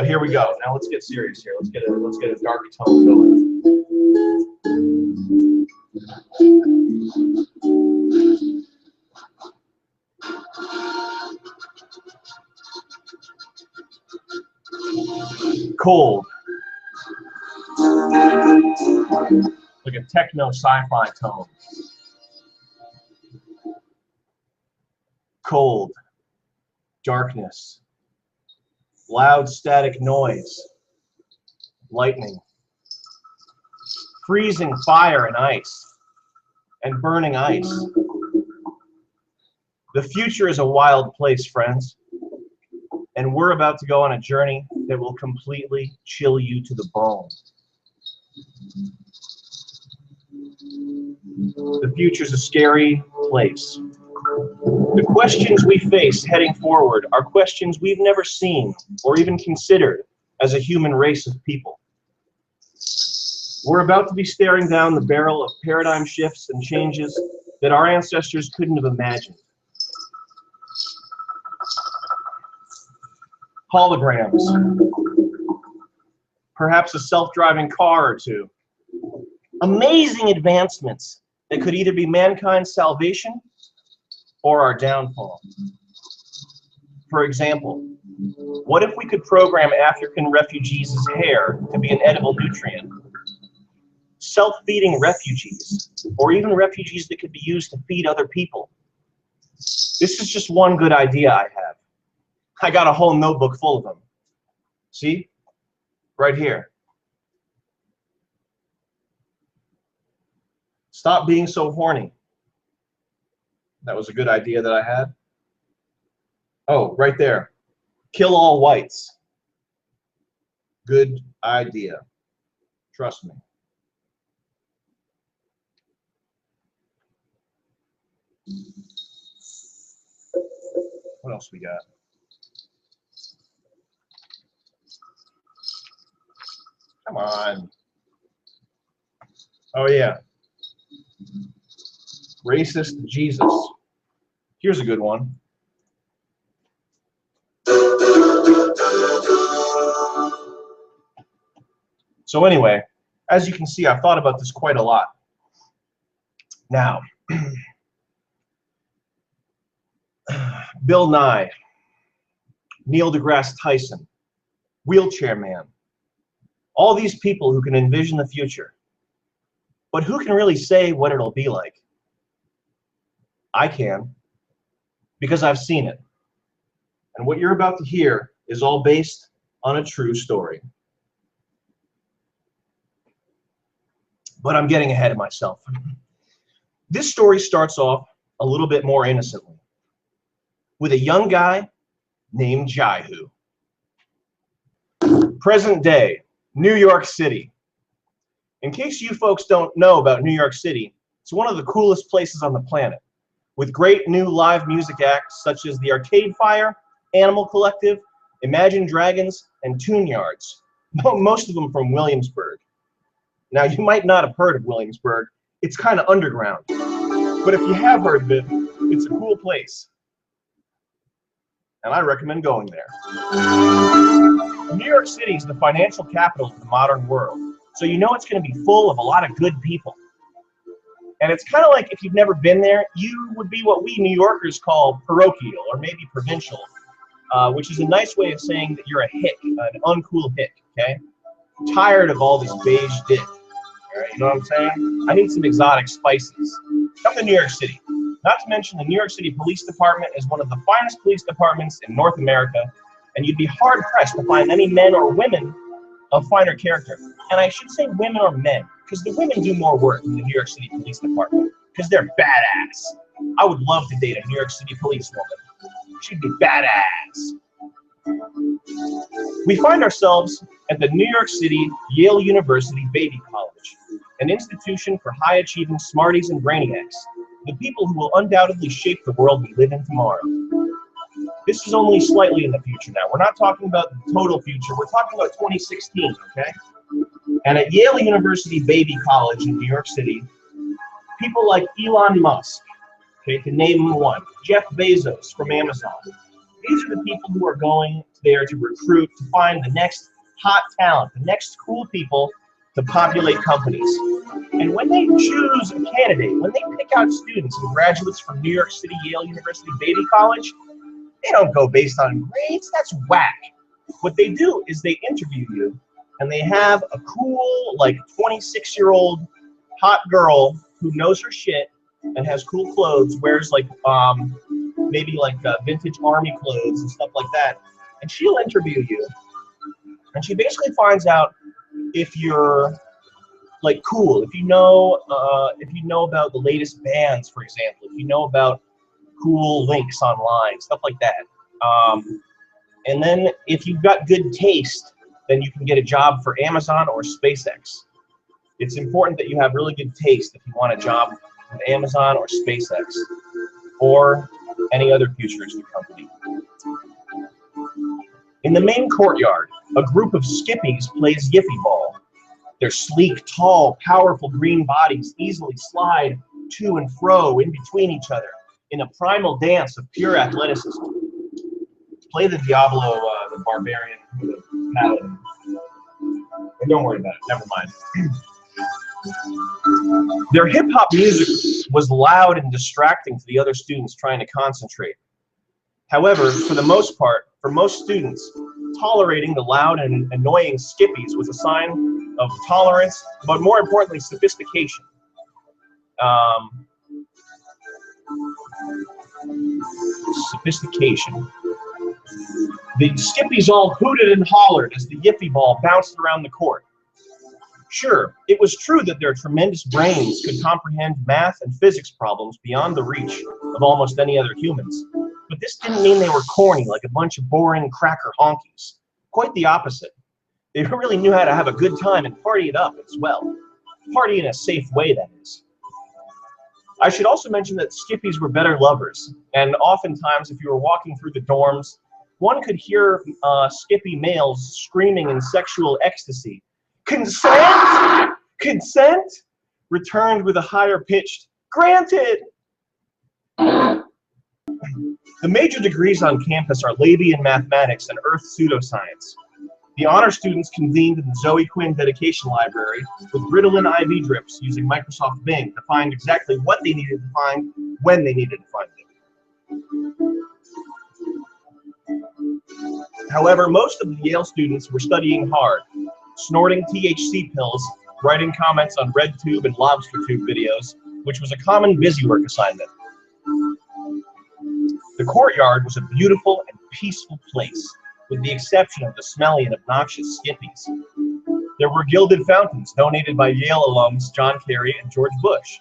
But here we go. Now let's get serious here. Let's get a dark tone going. Cold. Like a techno sci-fi tone. Cold. Darkness. Loud static noise. Lightning. Freezing fire and ice. And burning ice. The future is a wild place, friends. And we're about to go on a journey that will completely chill you to the bone. The future's a scary place. The questions we face heading forward are questions we've never seen or even considered as a human race of people. We're about to be staring down the barrel of paradigm shifts and changes that our ancestors couldn't have imagined. Holograms, perhaps a self-driving car or two. Amazing advancements that could either be mankind's salvation or our downfall. For example, what if we could program African refugees' hair to be an edible nutrient? Self-feeding refugees, or even refugees that could be used to feed other people. This is just one good idea I have. I got a whole notebook full of them. See? Right here. Stop being so horny. That was a good idea that I had. Oh, right there. Kill all whites. Good idea. Trust me. What else we got? Come on. Oh, yeah. Racist Jesus. Here's a good one. So anyway, as you can see, I've thought about this quite a lot. Now, Bill Nye, Neil deGrasse Tyson, Wheelchair Man, all these people who can envision the future. But who can really say what it'll be like? I can, because I've seen it. And what you're about to hear is all based on a true story. But I'm getting ahead of myself. This story starts off a little bit more innocently, with a young guy named Jaihoo. Present day, New York City. In case you folks don't know about New York City, it's one of the coolest places on the planet, with great new live music acts such as the Arcade Fire, Animal Collective, Imagine Dragons, and Tune Yards, most of them from Williamsburg. Now, you might not have heard of Williamsburg. It's kind of underground. But if you have heard of it, it's a cool place. And I recommend going there. New York City is the financial capital of the modern world. So you know it's going to be full of a lot of good people. And it's kind of like if you've never been there, you would be what we New Yorkers call parochial or maybe provincial, which is a nice way of saying that you're a hick, an uncool hick, okay? Tired of all this beige dick. All right, you know what I'm saying? I need some exotic spices. Come to New York City. Not to mention the New York City Police Department is one of the finest police departments in North America, and you'd be hard-pressed to find any men or women of finer character. And I should say women or men, because the women do more work in the New York City Police Department, because they're badass. I would love to date a New York City police woman. She'd be badass. We find ourselves at the New York City Yale University Baby College, an institution for high-achieving smarties and brainiacs, the people who will undoubtedly shape the world we live in tomorrow. This is only slightly in the future now. We're not talking about the total future. We're talking about 2016, okay? And at Yale University Baby College in New York City, people like Elon Musk, okay, to name one, Jeff Bezos from Amazon, these are the people who are going there to recruit, to find the next hot talent, the next cool people to populate companies. And when they choose a candidate, when they pick out students and graduates from New York City, Yale University, Baby College, they don't go based on grades. That's whack. What they do is they interview you, and they have a cool, like 26-year-old hot girl who knows her shit and has cool clothes, wears like maybe like vintage army clothes and stuff like that, and she'll interview you, and she basically finds out if you're like cool, if you know about the latest bands, for example, if you know about cool links online, stuff like that. And then if you've got good taste, then you can get a job for Amazon or SpaceX. It's important that you have really good taste if you want a job with Amazon or SpaceX or any other futuristic company. In the main courtyard, a group of skippies plays Yiffy Ball. Their sleek, tall, powerful green bodies easily slide to and fro in between each other in a primal dance of pure athleticism. Play the Diablo, the barbarian, the paladin. But don't worry about it, never mind. Their hip-hop music was loud and distracting to the other students trying to concentrate. However, for the most part, for most students, tolerating the loud and annoying skippies was a sign of tolerance, but more importantly, sophistication. Sophistication. The skippies all hooted and hollered as the Yiffy Ball bounced around the court. Sure, it was true that their tremendous brains could comprehend math and physics problems beyond the reach of almost any other humans, but this didn't mean they were corny like a bunch of boring cracker honkies. Quite the opposite. They really knew how to have a good time and party it up as well. Party in a safe way, that is. I should also mention that skippies were better lovers, and oftentimes if you were walking through the dorms, one could hear skippy males screaming in sexual ecstasy. Consent? Consent? Returned with a higher-pitched, granted! The major degrees on campus are Labian mathematics and Earth pseudoscience. The honor students convened in the Zoe Quinn dedication library with Ritalin IV drips using Microsoft Bing to find exactly what they needed to find when they needed to find it. However, most of the Yale students were studying hard, snorting THC pills, writing comments on RedTube and LobsterTube videos, which was a common busywork assignment. The courtyard was a beautiful and peaceful place, with the exception of the smelly and obnoxious skippies. There were gilded fountains donated by Yale alums John Kerry and George Bush.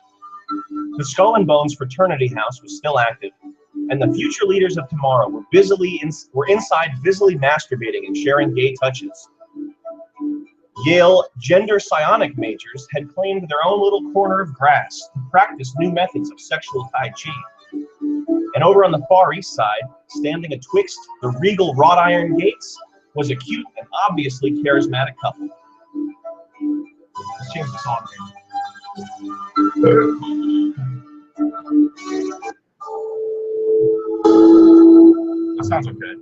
The Skull and Bones fraternity house was still active, and the future leaders of tomorrow were inside busily masturbating and sharing gay touches. Yale gender psionic majors had claimed their own little corner of grass to practice new methods of sexual Tai Chi. And over on the Far East Side, standing atwixt the regal wrought iron gates, was a cute and obviously charismatic couple. Let's change the song here. That sounds okay.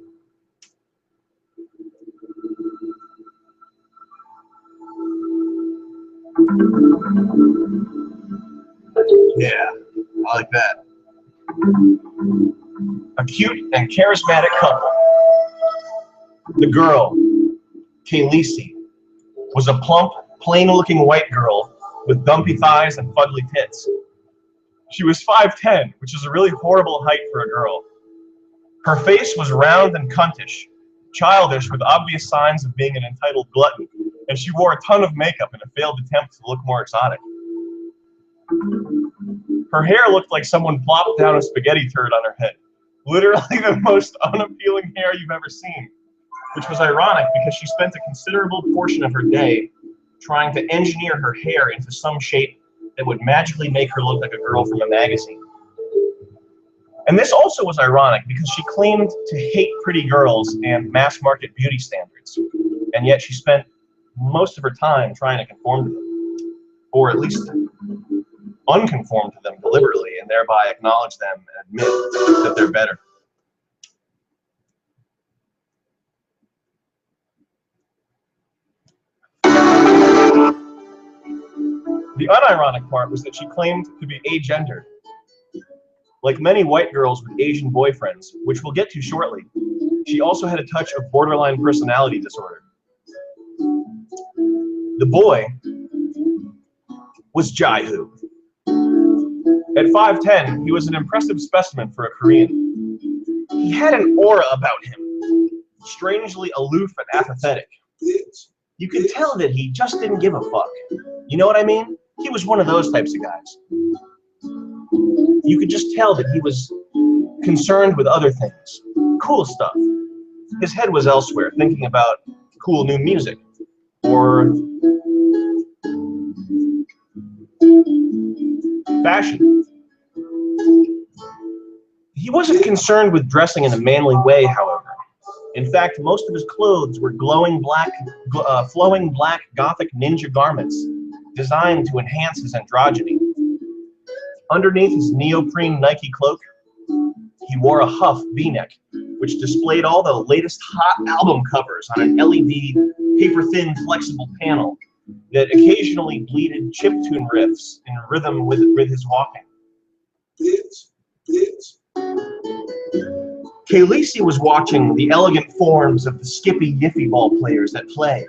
Yeah, I like that. A cute and charismatic couple. The girl, Kayleesi, was a plump, plain-looking white girl with dumpy thighs and fugly tits. She was 5'10", which is a really horrible height for a girl. Her face was round and cuntish, childish with obvious signs of being an entitled glutton, and she wore a ton of makeup in a failed attempt to look more exotic. Her hair looked like someone plopped down a spaghetti turd on her head. Literally the most unappealing hair you've ever seen, which was ironic because she spent a considerable portion of her day trying to engineer her hair into some shape that would magically make her look like a girl from a magazine. And this also was ironic because she claimed to hate pretty girls and mass market beauty standards, and yet she spent most of her time trying to conform to them, or at least unconform to them deliberately and thereby acknowledge them and admit that they're better. unironic part was that she claimed to be agendered. Like many white girls with Asian boyfriends, which we'll get to shortly, she also had a touch of borderline personality disorder. The boy was Jaihoo. At 5'10", he was an impressive specimen for a Korean. He had an aura about him, strangely aloof and apathetic. You could tell that he just didn't give a fuck. You know what I mean? He was one of those types of guys. You could just tell that he was concerned with other things, cool stuff. His head was elsewhere, thinking about cool new music, or fashion. He wasn't concerned with dressing in a manly way, however. In fact, most of his clothes were flowing black gothic ninja garments designed to enhance his androgyny. Underneath his neoprene Nike cloak, he wore a Huff V-neck, which displayed all the latest hot album covers on an LED, paper-thin, flexible panel that occasionally bleated chiptune riffs in rhythm with his walking. Khaleesi was watching the elegant forms of the skippy yiffy ball players at play.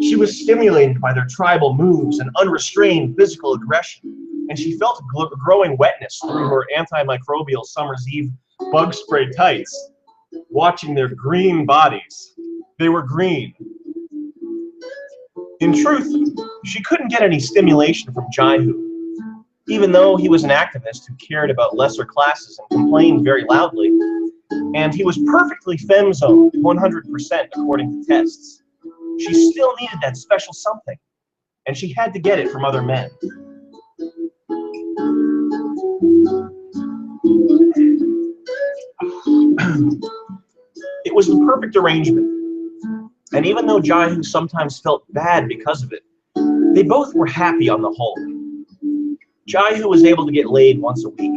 She was stimulated by their tribal moves and unrestrained physical aggression, and she felt a growing wetness through her antimicrobial summer's eve bug spray tights, watching their green bodies. They were green. In truth, she couldn't get any stimulation from Jaihoo, even though he was an activist who cared about lesser classes and complained very loudly, and he was perfectly femme-zoned 100% according to tests. She still needed that special something, and she had to get it from other men. It was the perfect arrangement, and even though Jaihoo sometimes felt bad because of it, they both were happy on the whole. Jaihoo was able to get laid once a week,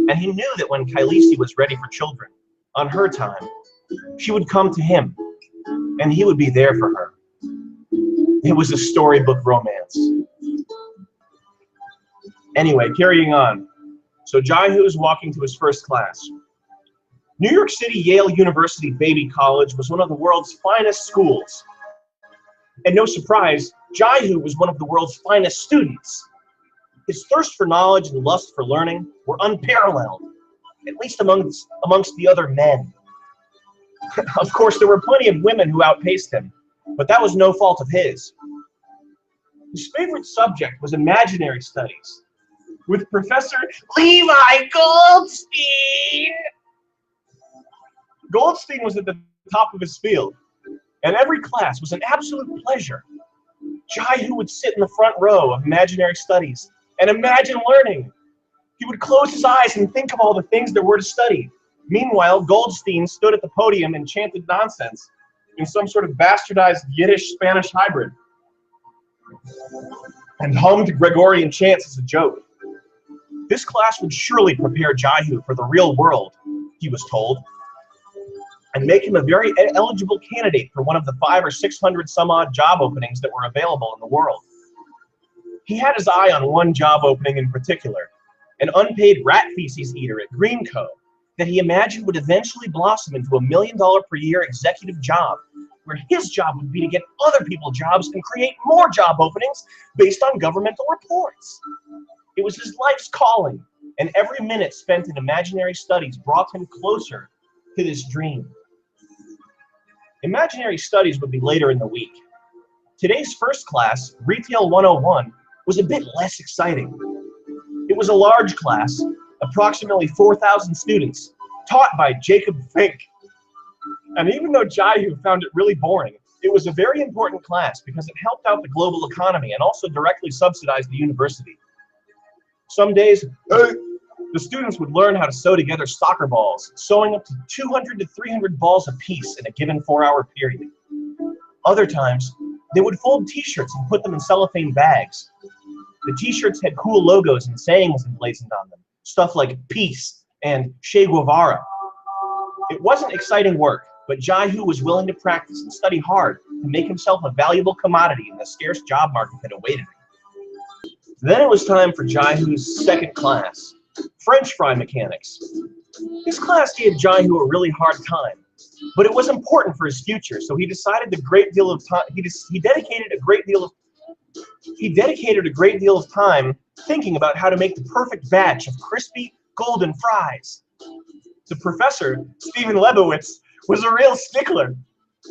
and he knew that when Khaleesi was ready for children, on her time, she would come to him, and he would be there for her. It was a storybook romance. Anyway, carrying on. So Jaihoo is walking to his first class. New York City Yale University Baby College was one of the world's finest schools. And no surprise, Jaihoo was one of the world's finest students. His thirst for knowledge and lust for learning were unparalleled, at least amongst the other men. Of course, there were plenty of women who outpaced him, but that was no fault of his. His favorite subject was imaginary studies, with Professor Levi Goldstein. Goldstein was at the top of his field, and every class was an absolute pleasure. Jaihoo would sit in the front row of imaginary studies and imagine learning. He would close his eyes and think of all the things there were to study. Meanwhile, Goldstein stood at the podium and chanted nonsense in some sort of bastardized Yiddish-Spanish hybrid, and hummed Gregorian chants as a joke. This class would surely prepare Jaihoo for the real world, he was told, and make him a very eligible candidate for one of the 500 or 600 some odd job openings that were available in the world. He had his eye on one job opening in particular, an unpaid rat feces eater at Greenco that he imagined would eventually blossom into $1 million per year executive job, where his job would be to get other people jobs and create more job openings based on governmental reports. It was his life's calling, and every minute spent in imaginary studies brought him closer to this dream. Imaginary studies would be later in the week. Today's first class, Retail 101, was a bit less exciting. It was a large class, approximately 4,000 students, taught by Jacob Fink. And even though Jaihoo found it really boring, it was a very important class because it helped out the global economy and also directly subsidized the university. Some days, the students would learn how to sew together soccer balls, sewing up to 200 to 300 balls apiece in a given 4-hour period. Other times, they would fold t-shirts and put them in cellophane bags. The t-shirts had cool logos and sayings emblazoned on them, stuff like peace and Che Guevara. It wasn't exciting work, but Jaihoo was willing to practice and study hard to make himself a valuable commodity in the scarce job market that awaited him. Then it was time for Jaihoo's second class, French fry mechanics. This class gave Jaihoo a really hard time, but it was important for his future, so he decided a great deal of time. He dedicated a great deal of time thinking about how to make the perfect batch of crispy golden fries. The professor, Stephen Lebowitz, was a real stickler,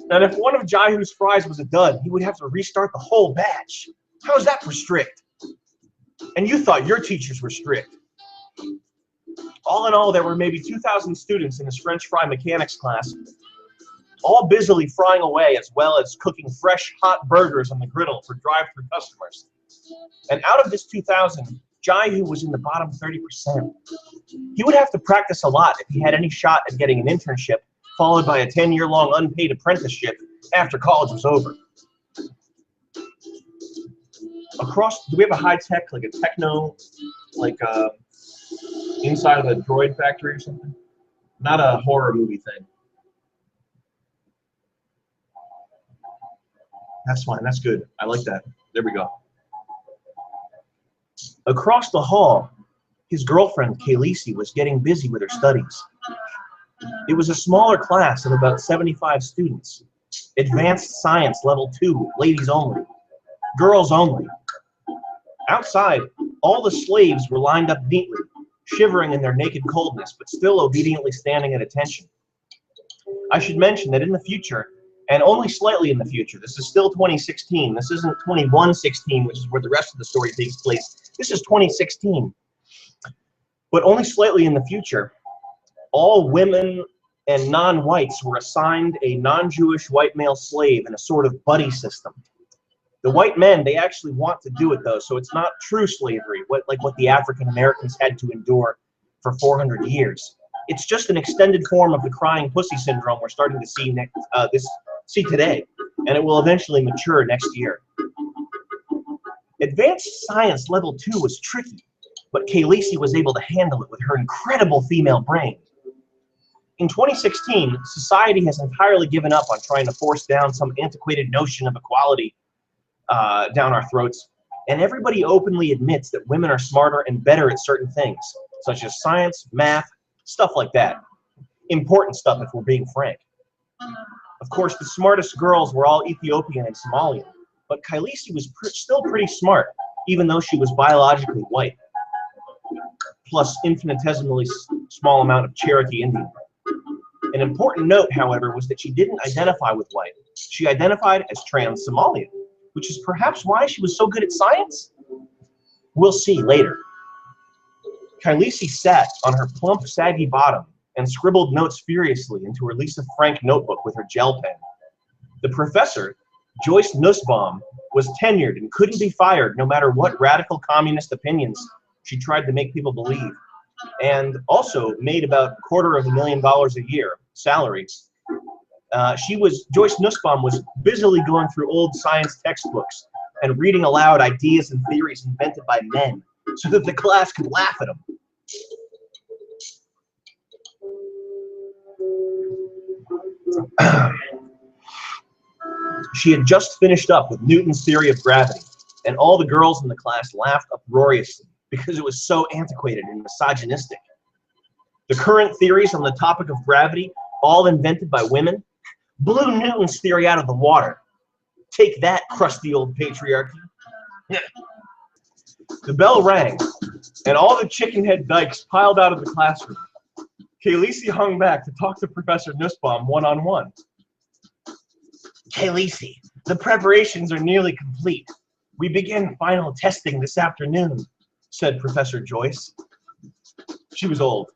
and if one of Jaihoo's fries was a dud, he would have to restart the whole batch. How is that for strict? And you thought your teachers were strict. All in all, there were maybe 2,000 students in his French fry mechanics class, all busily frying away as well as cooking fresh, hot burgers on the griddle for drive-thru customers. And out of this 2,000, Jaihoo was in the bottom 30%. He would have to practice a lot if he had any shot at getting an internship, followed by a 10-year-long unpaid apprenticeship after college was over. Do we have a high-tech, like a techno, like inside of a droid factory or something? Not a horror movie thing. That's fine, that's good. I like that. There we go. Across the hall, his girlfriend, Khaleesi, was getting busy with her studies. It was a smaller class of about 75 students. Advanced Science Level 2, ladies only. Girls only. Outside, all the slaves were lined up neatly, shivering in their naked coldness, but still obediently standing at attention. I should mention that in the future, and only slightly in the future, this is still 2016, this isn't 2116, which is where the rest of the story takes place. This is 2016. But only slightly in the future, all women and non-whites were assigned a non-Jewish white male slave in a sort of buddy system. The white men, they actually want to do it though, so it's not true slavery, like what the African Americans had to endure for 400 years. It's just an extended form of the crying pussy syndrome we're starting to see today, and it will eventually mature next year. Advanced Science Level 2 was tricky, but Khaleesi was able to handle it with her incredible female brain. In 2016, society has entirely given up on trying to force down some antiquated notion of equality down our throats, and everybody openly admits that women are smarter and better at certain things, such as science, math, stuff like that. Important stuff if we're being frank. Of course, the smartest girls were all Ethiopian and Somalian, but Khaleesi was still pretty smart, even though she was biologically white, plus infinitesimally small amount of Cherokee Indian. An important note, however, was that she didn't identify with white. She identified as trans-Somalian, which is perhaps why she was so good at science? We'll see later. Khaleesi sat on her plump, saggy bottom and scribbled notes furiously into her Lisa Frank notebook with her gel pen. The professor, Joyce Nussbaum, was tenured and couldn't be fired no matter what radical communist opinions she tried to make people believe, and also made about $250,000 a year salary. Joyce Nussbaum was busily going through old science textbooks and reading aloud ideas and theories invented by men so that the class could laugh at them. She had just finished up with Newton's theory of gravity, and all the girls in the class laughed uproariously because it was so antiquated and misogynistic. The current theories on the topic of gravity, all invented by women, blew Newton's theory out of the water. Take that, crusty old patriarchy. The bell rang, and all the chickenhead dykes piled out of the classroom. Khaleesi hung back to talk to Professor Nussbaum one-on-one. Khaleesi, the preparations are nearly complete. We begin final testing this afternoon, said Professor Joyce. She was old.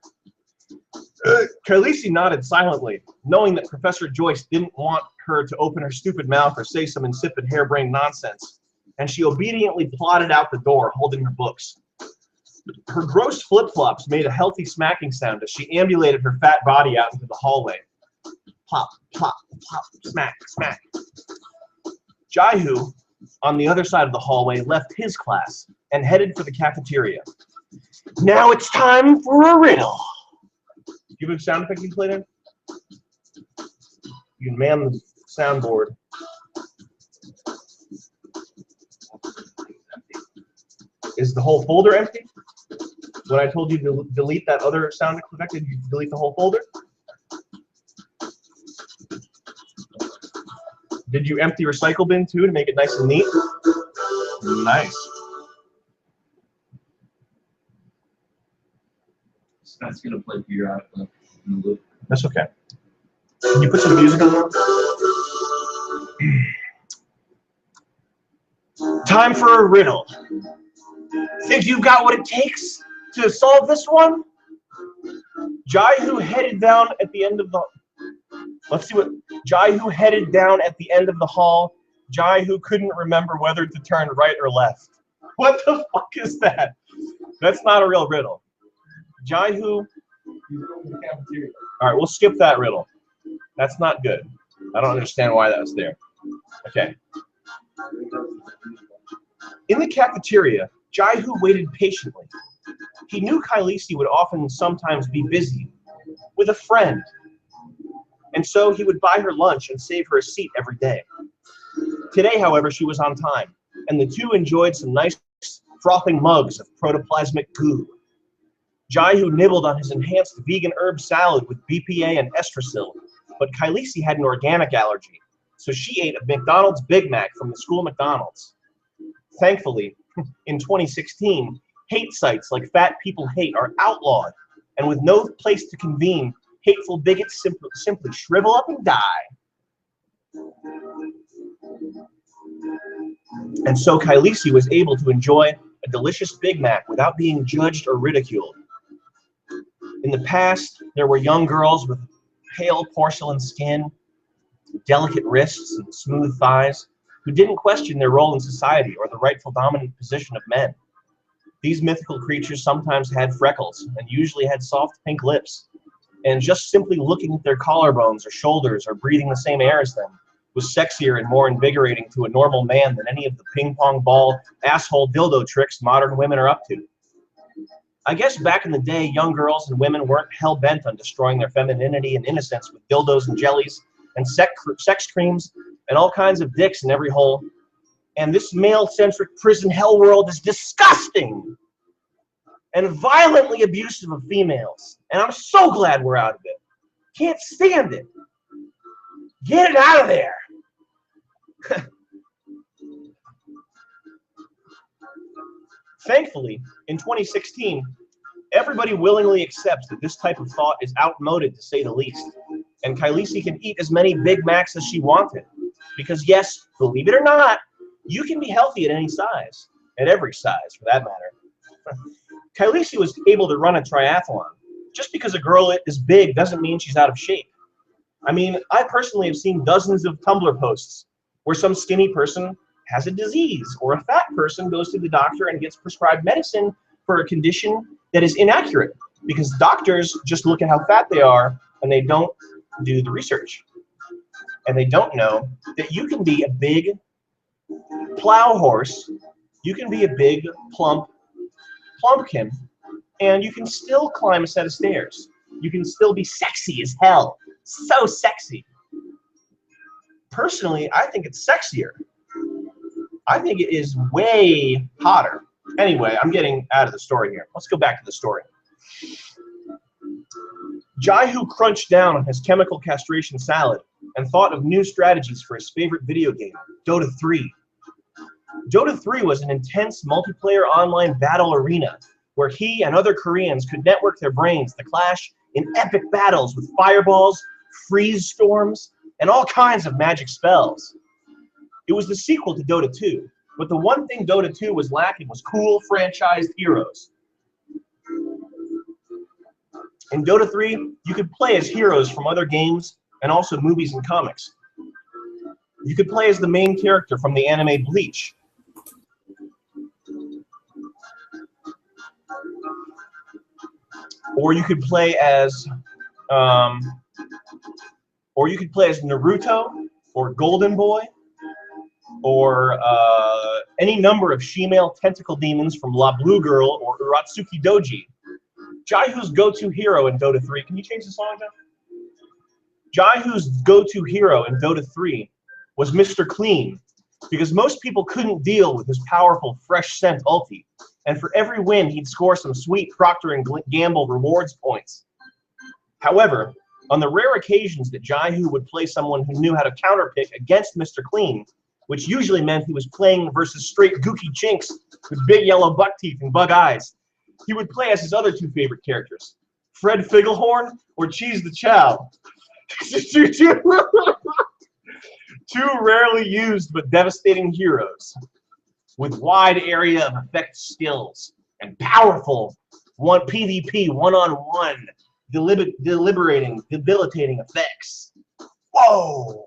Khaleesi nodded silently, knowing that Professor Joyce didn't want her to open her stupid mouth or say some insipid harebrained nonsense, and she obediently plodded out the door, holding her books. Her gross flip-flops made a healthy smacking sound as she ambulated her fat body out into the hallway. Plop, plop, plop, smack, smack. Jaihoo, on the other side of the hallway, left his class and headed for the cafeteria. Now it's time for a riddle. Do you have a sound effect you can play there? You can man the soundboard. Is the whole folder empty? When I told you to delete that other sound effect, did you delete the whole folder? Did you empty recycle bin too to make it nice and neat? Nice. That's gonna play for your out in the loop. That's okay. Can you put some music on that? Time for a riddle. Think you've got what it takes to solve this one? Jaihoo headed down at the end of the... Let's see what... Jaihoo headed down at the end of the hall. Jaihoo couldn't remember whether to turn right or left. What the fuck is that? That's not a real riddle. Jaihoo... All right, we'll skip that riddle. That's not good. I don't understand why that was there. Okay. In the cafeteria, Jaihoo waited patiently. He knew Kylisi would often sometimes be busy with a friend, and so he would buy her lunch and save her a seat every day. Today, however, she was on time, and the two enjoyed some nice frothing mugs of protoplasmic goo. Jaihoo nibbled on his enhanced vegan herb salad with BPA and estracil, but Kylisi had an organic allergy, so she ate a McDonald's Big Mac from the school McDonald's. Thankfully, in 2016, hate sites like Fat People Hate are outlawed, and with no place to convene, hateful bigots simply shrivel up and die. And so Kylisi was able to enjoy a delicious Big Mac without being judged or ridiculed. In the past, there were young girls with pale porcelain skin, delicate wrists, and smooth thighs who didn't question their role in society or the rightful dominant position of men. These mythical creatures sometimes had freckles and usually had soft pink lips, and just simply looking at their collarbones or shoulders or breathing the same air as them was sexier and more invigorating to a normal man than any of the ping pong ball asshole dildo tricks modern women are up to. I guess back in the day, young girls and women weren't hell-bent on destroying their femininity and innocence with dildos and jellies and sex creams and all kinds of dicks in every hole. And this male-centric prison hell world is disgusting and violently abusive of females. And I'm so glad we're out of it. Can't stand it. Get it out of there. Thankfully, in 2016, everybody willingly accepts that this type of thought is outmoded, to say the least. And Kylisi can eat as many Big Macs as she wanted. Because yes, believe it or not, you can be healthy at any size. At every size, for that matter. Kylisi was able to run a triathlon. Just because a girl is big doesn't mean she's out of shape. I mean, I personally have seen dozens of Tumblr posts where some skinny person has a disease, or a fat person goes to the doctor and gets prescribed medicine for a condition that is inaccurate, because doctors just look at how fat they are and they don't do the research. And they don't know that you can be a big plow horse, you can be a big plumpkin, and you can still climb a set of stairs. You can still be sexy as hell. So sexy. Personally, I think it's sexier. I think it is way hotter. Anyway, I'm getting out of the story here. Let's go back to the story. Jaihoo crunched down on his chemical castration salad and thought of new strategies for his favorite video game, Dota 3. Dota 3 was an intense multiplayer online battle arena where he and other Koreans could network their brains to clash in epic battles with fireballs, freeze storms, and all kinds of magic spells. It was the sequel to Dota 2, but the one thing Dota 2 was lacking was cool franchised heroes. In Dota 3, you could play as heroes from other games and also movies and comics. You could play as the main character from the anime Bleach. Or you could play as Naruto, or Golden Boy, or any number of she-male tentacle demons from La Blue Girl or Uratsuki Doji. Jaihoo's go-to hero in Dota 3. Can you change the song, John? Jaihoo's go-to hero in Dota 3 was Mr. Clean, because most people couldn't deal with his powerful fresh scent ulti, and for every win, he'd score some sweet Procter & Gamble rewards points. However, on the rare occasions that Jaihoo would play someone who knew how to counterpick against Mr. Clean, which usually meant he was playing versus straight gooky chinks with big yellow buck teeth and bug eyes, he would play as his other two favorite characters, Fred Figglehorn or Cheese the Chow. Two rarely used but devastating heroes with wide area of effect skills and powerful PvP one-on-one debilitating effects. Whoa!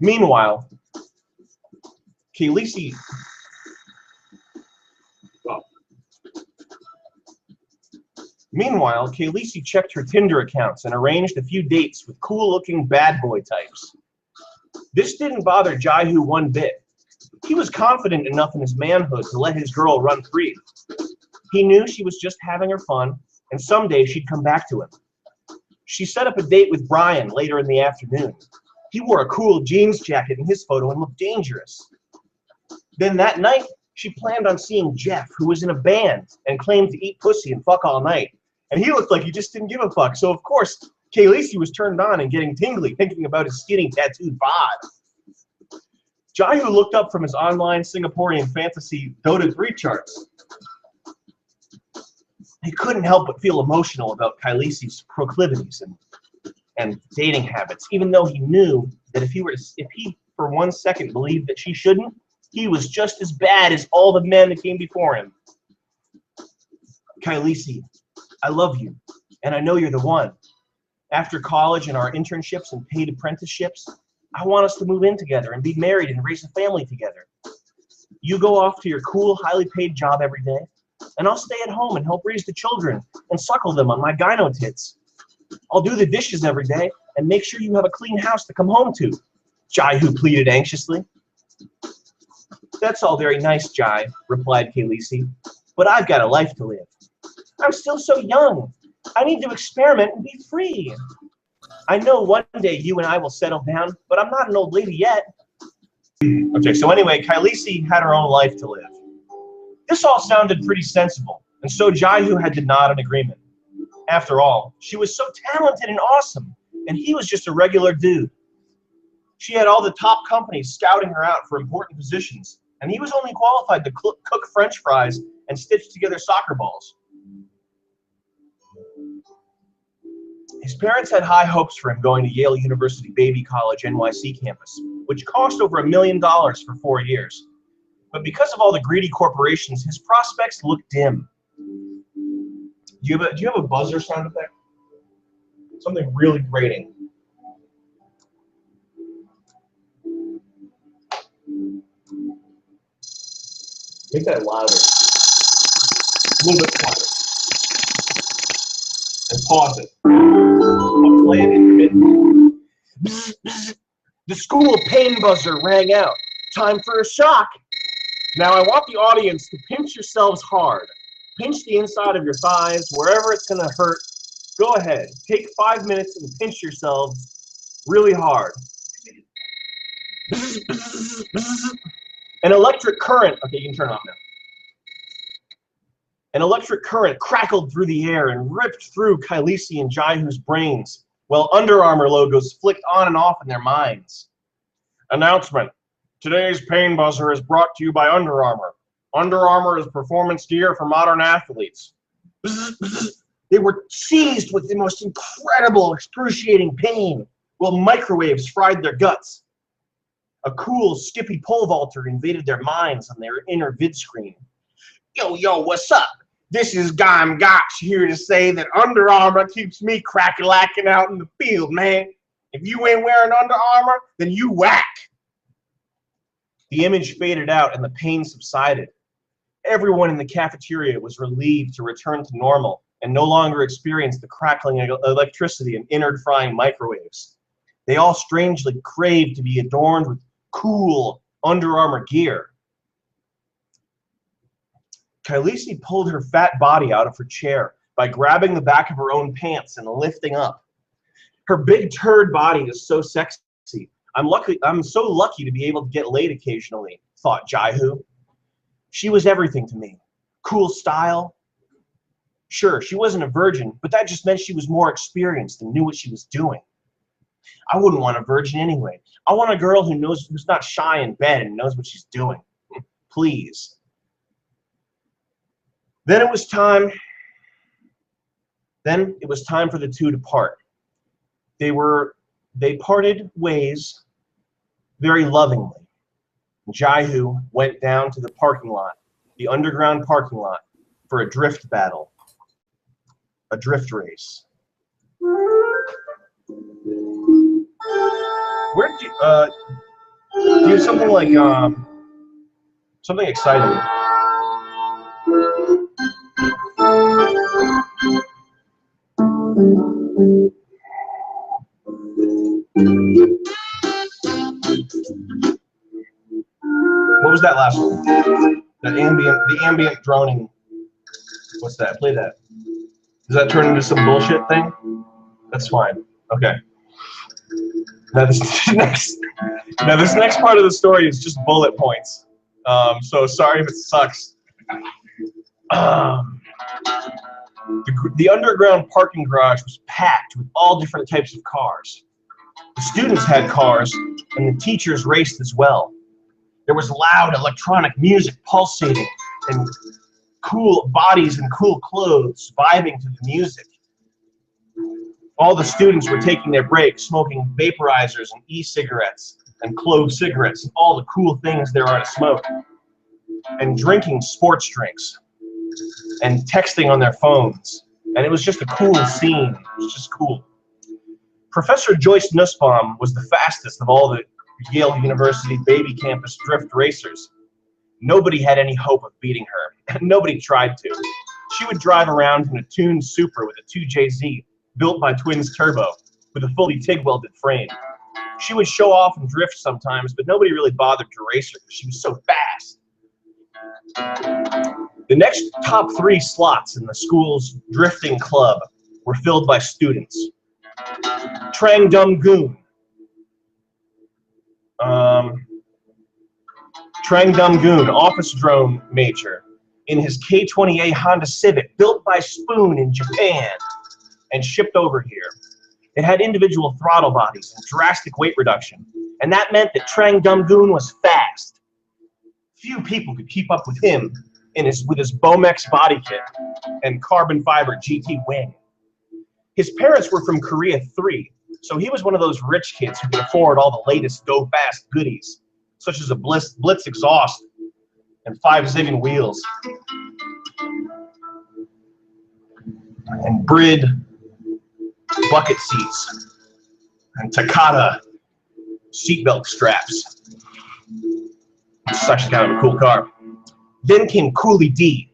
Meanwhile, Khaleesi checked her Tinder accounts and arranged a few dates with cool-looking bad boy types. This didn't bother Jaihoo one bit. He was confident enough in his manhood to let his girl run free. He knew she was just having her fun, and someday she'd come back to him. She set up a date with Brian later in the afternoon. He wore a cool jeans jacket in his photo and looked dangerous. Then that night, she planned on seeing Jeff, who was in a band and claimed to eat pussy and fuck all night. And he looked like he just didn't give a fuck. So, of course, Khaleesi was turned on and getting tingly thinking about his skinny tattooed bod. Jaihoo looked up from his online Singaporean fantasy Dota 3 charts. He couldn't help but feel emotional about Khaleesi's proclivities and dating habits, even though he knew that if he for 1 second believed that she shouldn't, he was just as bad as all the men that came before him. Khaleesi, I love you, and I know you're the one. After college and our internships and paid apprenticeships, I want us to move in together and be married and raise a family together. You go off to your cool, highly paid job every day, and I'll stay at home and help raise the children and suckle them on my gyno tits. I'll do the dishes every day and make sure you have a clean house to come home to, Jaihoo pleaded anxiously. That's all very nice, Jai, replied Khaleesi, but I've got a life to live. I'm still so young. I need to experiment and be free. I know one day you and I will settle down, but I'm not an old lady yet. Okay, so anyway, Khaleesi had her own life to live. This all sounded pretty sensible, and so Jaihoo had to nod in agreement. After all, she was so talented and awesome, and he was just a regular dude. She had all the top companies scouting her out for important positions, and he was only qualified to cook French fries and stitch together soccer balls. His parents had high hopes for him going to Yale University Baby College NYC campus, which cost over $1 million for 4 years. But because of all the greedy corporations, his prospects looked dim. Do you have a buzzer sound effect? Something really grating. Make that louder. A little bit louder. And pause it. I'll play it intermittently. Bzz, bzz. The school pain buzzer rang out. Time for a shock. Now I want the audience to pinch yourselves hard. Pinch the inside of your thighs, wherever it's going to hurt. Go ahead. Take 5 minutes and pinch yourselves really hard. Bzz, bzz, bzz. An electric current. Okay, you can turn it off now. An electric current crackled through the air and ripped through Khaleesi and Jaihoo's brains, while Under Armour logos flicked on and off in their minds. Announcement. Today's pain buzzer is brought to you by Under Armour. Under Armour is performance gear for modern athletes. They were seized with the most incredible, excruciating pain, while microwaves fried their guts. A cool, skippy pole vaulter invaded their minds on their inner vid screen. Yo, what's up? This is Gam Gotch here to say that Under Armour keeps me crack-a-lacking out in the field, man. If you ain't wearing Under Armour, then you whack. The image faded out and the pain subsided. Everyone in the cafeteria was relieved to return to normal and no longer experience the crackling electricity and innard-frying microwaves. They all strangely craved to be adorned with cool Under Armour gear. Khaleesi pulled her fat body out of her chair, by grabbing the back of her own pants and lifting up. Her big turd body is so sexy. I'm so lucky to be able to get laid occasionally, thought Jaihoo. She was everything to me. Cool style. Sure, she wasn't a virgin, but that just meant she was more experienced and knew what she was doing. I wouldn't want a virgin anyway. I want a girl who's not shy in bed and knows what she's doing. Please. Then it was time for the two to part. They parted ways very lovingly. Jaihoo went down to the parking lot, the underground parking lot, for a drift battle, a drift race. Where do you have something like something exciting? What was that last one? The ambient droning. What's that? Play that. Does that turn into some bullshit thing? That's fine. Okay. Now this next part of the story is just bullet points. So sorry if it sucks. The underground parking garage was packed with all different types of cars. The students had cars, and the teachers raced as well. There was loud electronic music pulsating, and cool bodies in cool clothes vibing to the music. All the students were taking their breaks, smoking vaporizers and e-cigarettes and clove cigarettes and all the cool things there are to smoke, and drinking sports drinks and texting on their phones. And it was just a cool scene. It was just cool. Professor Joyce Nussbaum was the fastest of all the Yale University baby campus drift racers. Nobody had any hope of beating her, and nobody tried to. She would drive around in a tuned Supra with a 2JZ, built by Twins Turbo, with a fully TIG-welded frame. She would show off and drift sometimes, but nobody really bothered to race her because she was so fast. The next top 3 slots in the school's drifting club were filled by students. Trang Dum Goon. Trang Dum Goon, office drone major, in his K-20A Honda Civic, built by Spoon in Japan and shipped over here. It had individual throttle bodies and drastic weight reduction, and that meant that Trang Dum Goon was fast. Few people could keep up with him with his Bomex body kit and carbon fiber GT wing. His parents were from Korea 3, so he was one of those rich kids who could afford all the latest go-fast goodies, such as a Blitz exhaust and 5 Ziggin wheels and Brid bucket seats and Takata seatbelt straps. It's actually kind of a cool car. Then came Cooley D.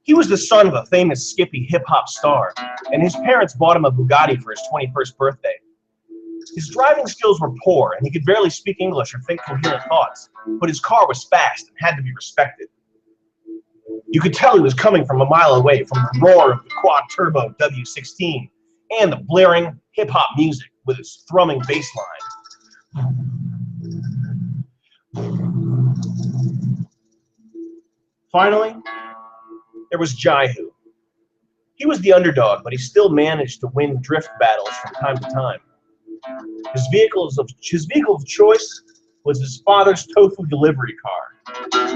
He was the son of a famous Skippy hip-hop star, and his parents bought him a Bugatti for his 21st birthday. His driving skills were poor, and he could barely speak English or think coherent thoughts, but his car was fast and had to be respected. You could tell he was coming from a mile away from the roar of the quad-turbo W16 and the blaring hip-hop music with its thrumming bass line. Finally, there was Jaihoo. He was the underdog, but he still managed to win drift battles from time to time. His vehicle of choice was his father's tofu delivery car,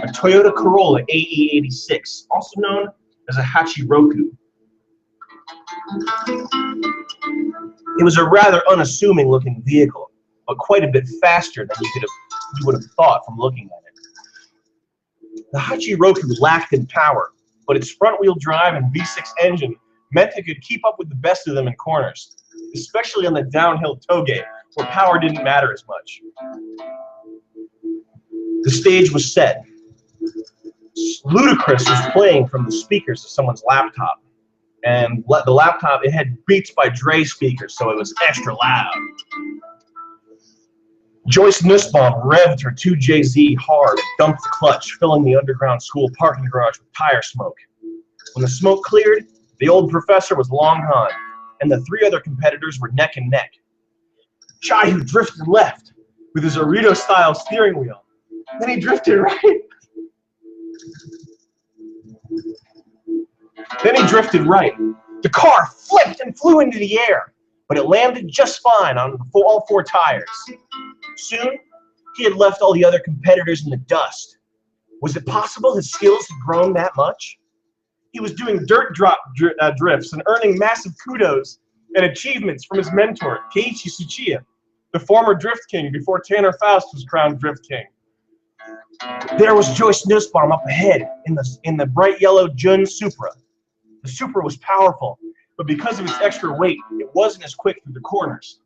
a Toyota Corolla AE86, also known as a Hachiroku. It was a rather unassuming looking vehicle, but quite a bit faster than you would have thought from looking at it. The Hachiroku lacked in power, but its front-wheel drive and V6 engine meant it could keep up with the best of them in corners, especially on the downhill tollgate, where power didn't matter as much. The stage was set. Ludacris was playing from the speakers of someone's laptop, and the laptop, it had Beats by Dre speakers, so it was extra loud. Joyce Nussbaum revved her 2JZ hard and dumped the clutch, filling the underground school parking garage with tire smoke. When the smoke cleared, The old professor was long gone, and the three other competitors were neck and neck. Jaihoo drifted left with his Orito-style steering wheel. Then he drifted right. The car flipped and flew into the air, but it landed just fine on all four tires. Soon, he had left all the other competitors in the dust. Was it possible his skills had grown that much? He was doing dirt drifts and earning massive kudos and achievements from his mentor, Keiichi Tsuchiya, the former Drift King before Tanner Faust was crowned Drift King. There was Joyce Nussbaum up ahead in the bright yellow Jun Supra. The Supra was powerful, but because of its extra weight, it wasn't as quick through the corners.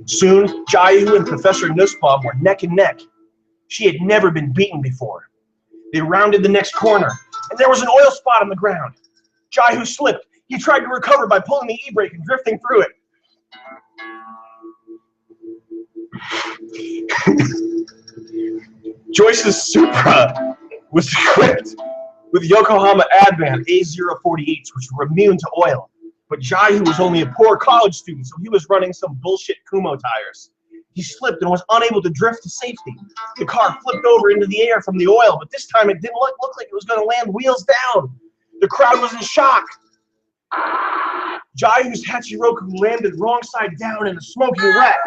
Soon, Jaihoo and Professor Nussbaum were neck and neck. She had never been beaten before. They rounded the next corner, and there was an oil spot on the ground. Jaihoo slipped. He tried to recover by pulling the e-brake and drifting through it. Joyce's Supra was equipped with Yokohama Advan A048s, which were immune to oil. But Jaihoo was only a poor college student, so he was running some bullshit Kumo tires. He slipped and was unable to drift to safety. The car flipped over into the air from the oil, but this time it didn't look like it was going to land wheels down. The crowd was in shock. Jaihoo's Hachiroku landed wrong side down in a smoking wreck.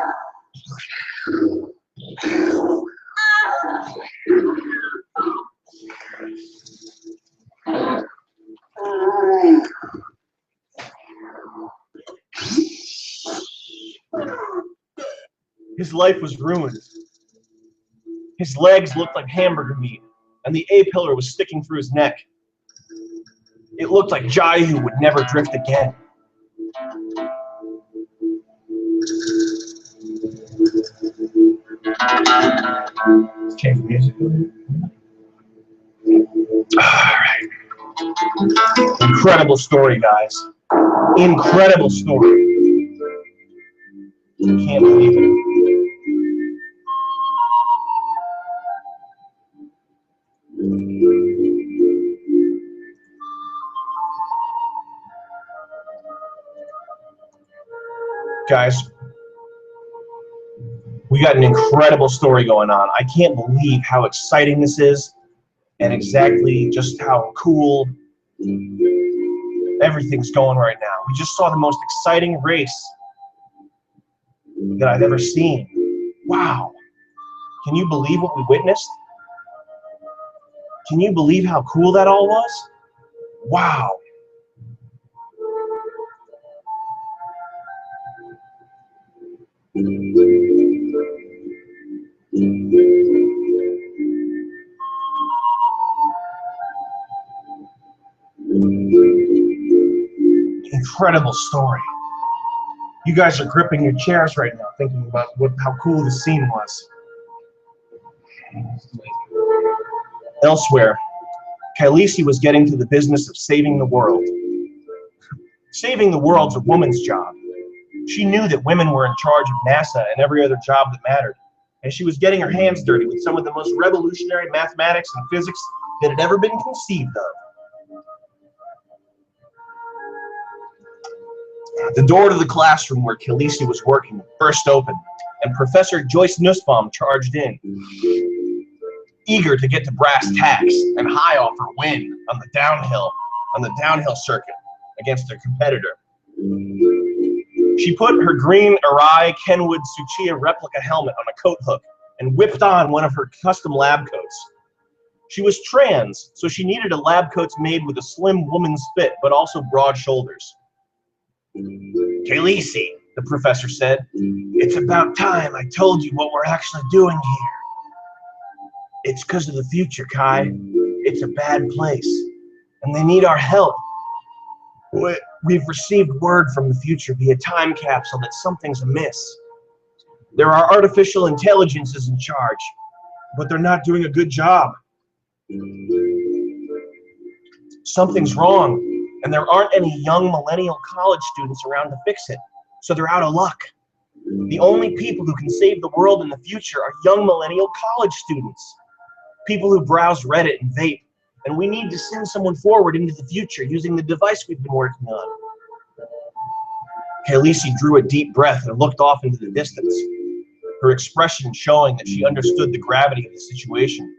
His life was ruined. His legs looked like hamburger meat, and the A-pillar was sticking through his neck. It looked like Jaihoo would never drift again. Change music. Alright. Incredible story, guys. Incredible story. Can't believe it. Guys, we got an incredible story going on. I can't believe how exciting this is and exactly just how cool everything's going right now. We just saw the most exciting race that I've ever seen. Wow. Can you believe what we witnessed? Can you believe how cool that all was? Wow. Incredible story. You guys are gripping your chairs right now, thinking about how cool the scene was. Elsewhere, Khaleesi was getting to the business of saving the world. Saving the world's a woman's job. She knew that women were in charge of NASA and every other job that mattered, and she was getting her hands dirty with some of the most revolutionary mathematics and physics that had ever been conceived of. The door to the classroom where Khaleesi was working burst open, and Professor Joyce Nussbaum charged in, eager to get to brass tacks and high off her win on the downhill circuit against her competitor. She put her green Arai Kenwood Tsuchiya replica helmet on a coat hook and whipped on one of her custom lab coats. She was trans, so she needed a lab coat made with a slim woman's fit, but also broad shoulders. Khaleesi, the professor said, it's about time I told you what we're actually doing here. It's because of the future, Kai. It's a bad place, and they need our help. We've received word from the future via time capsule that something's amiss. There are artificial intelligences in charge, but they're not doing a good job. Something's wrong, and there aren't any young millennial college students around to fix it, so they're out of luck. The only people who can save the world in the future are young millennial college students. People who browse Reddit and vape, and we need to send someone forward into the future using the device we've been working on. Khaleesi drew a deep breath and looked off into the distance, her expression showing that she understood the gravity of the situation.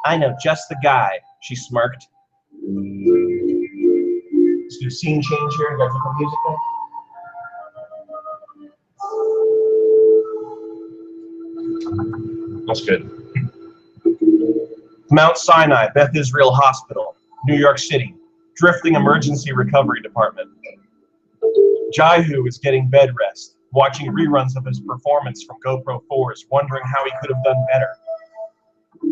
I know just the guy, she smirked. Let's do a scene change here. You got different music there? That's good. Mount Sinai, Beth Israel Hospital, New York City, drifting emergency recovery department. Jaihoo is getting bed rest, watching reruns of his performance from GoPro 4s, wondering how he could have done better.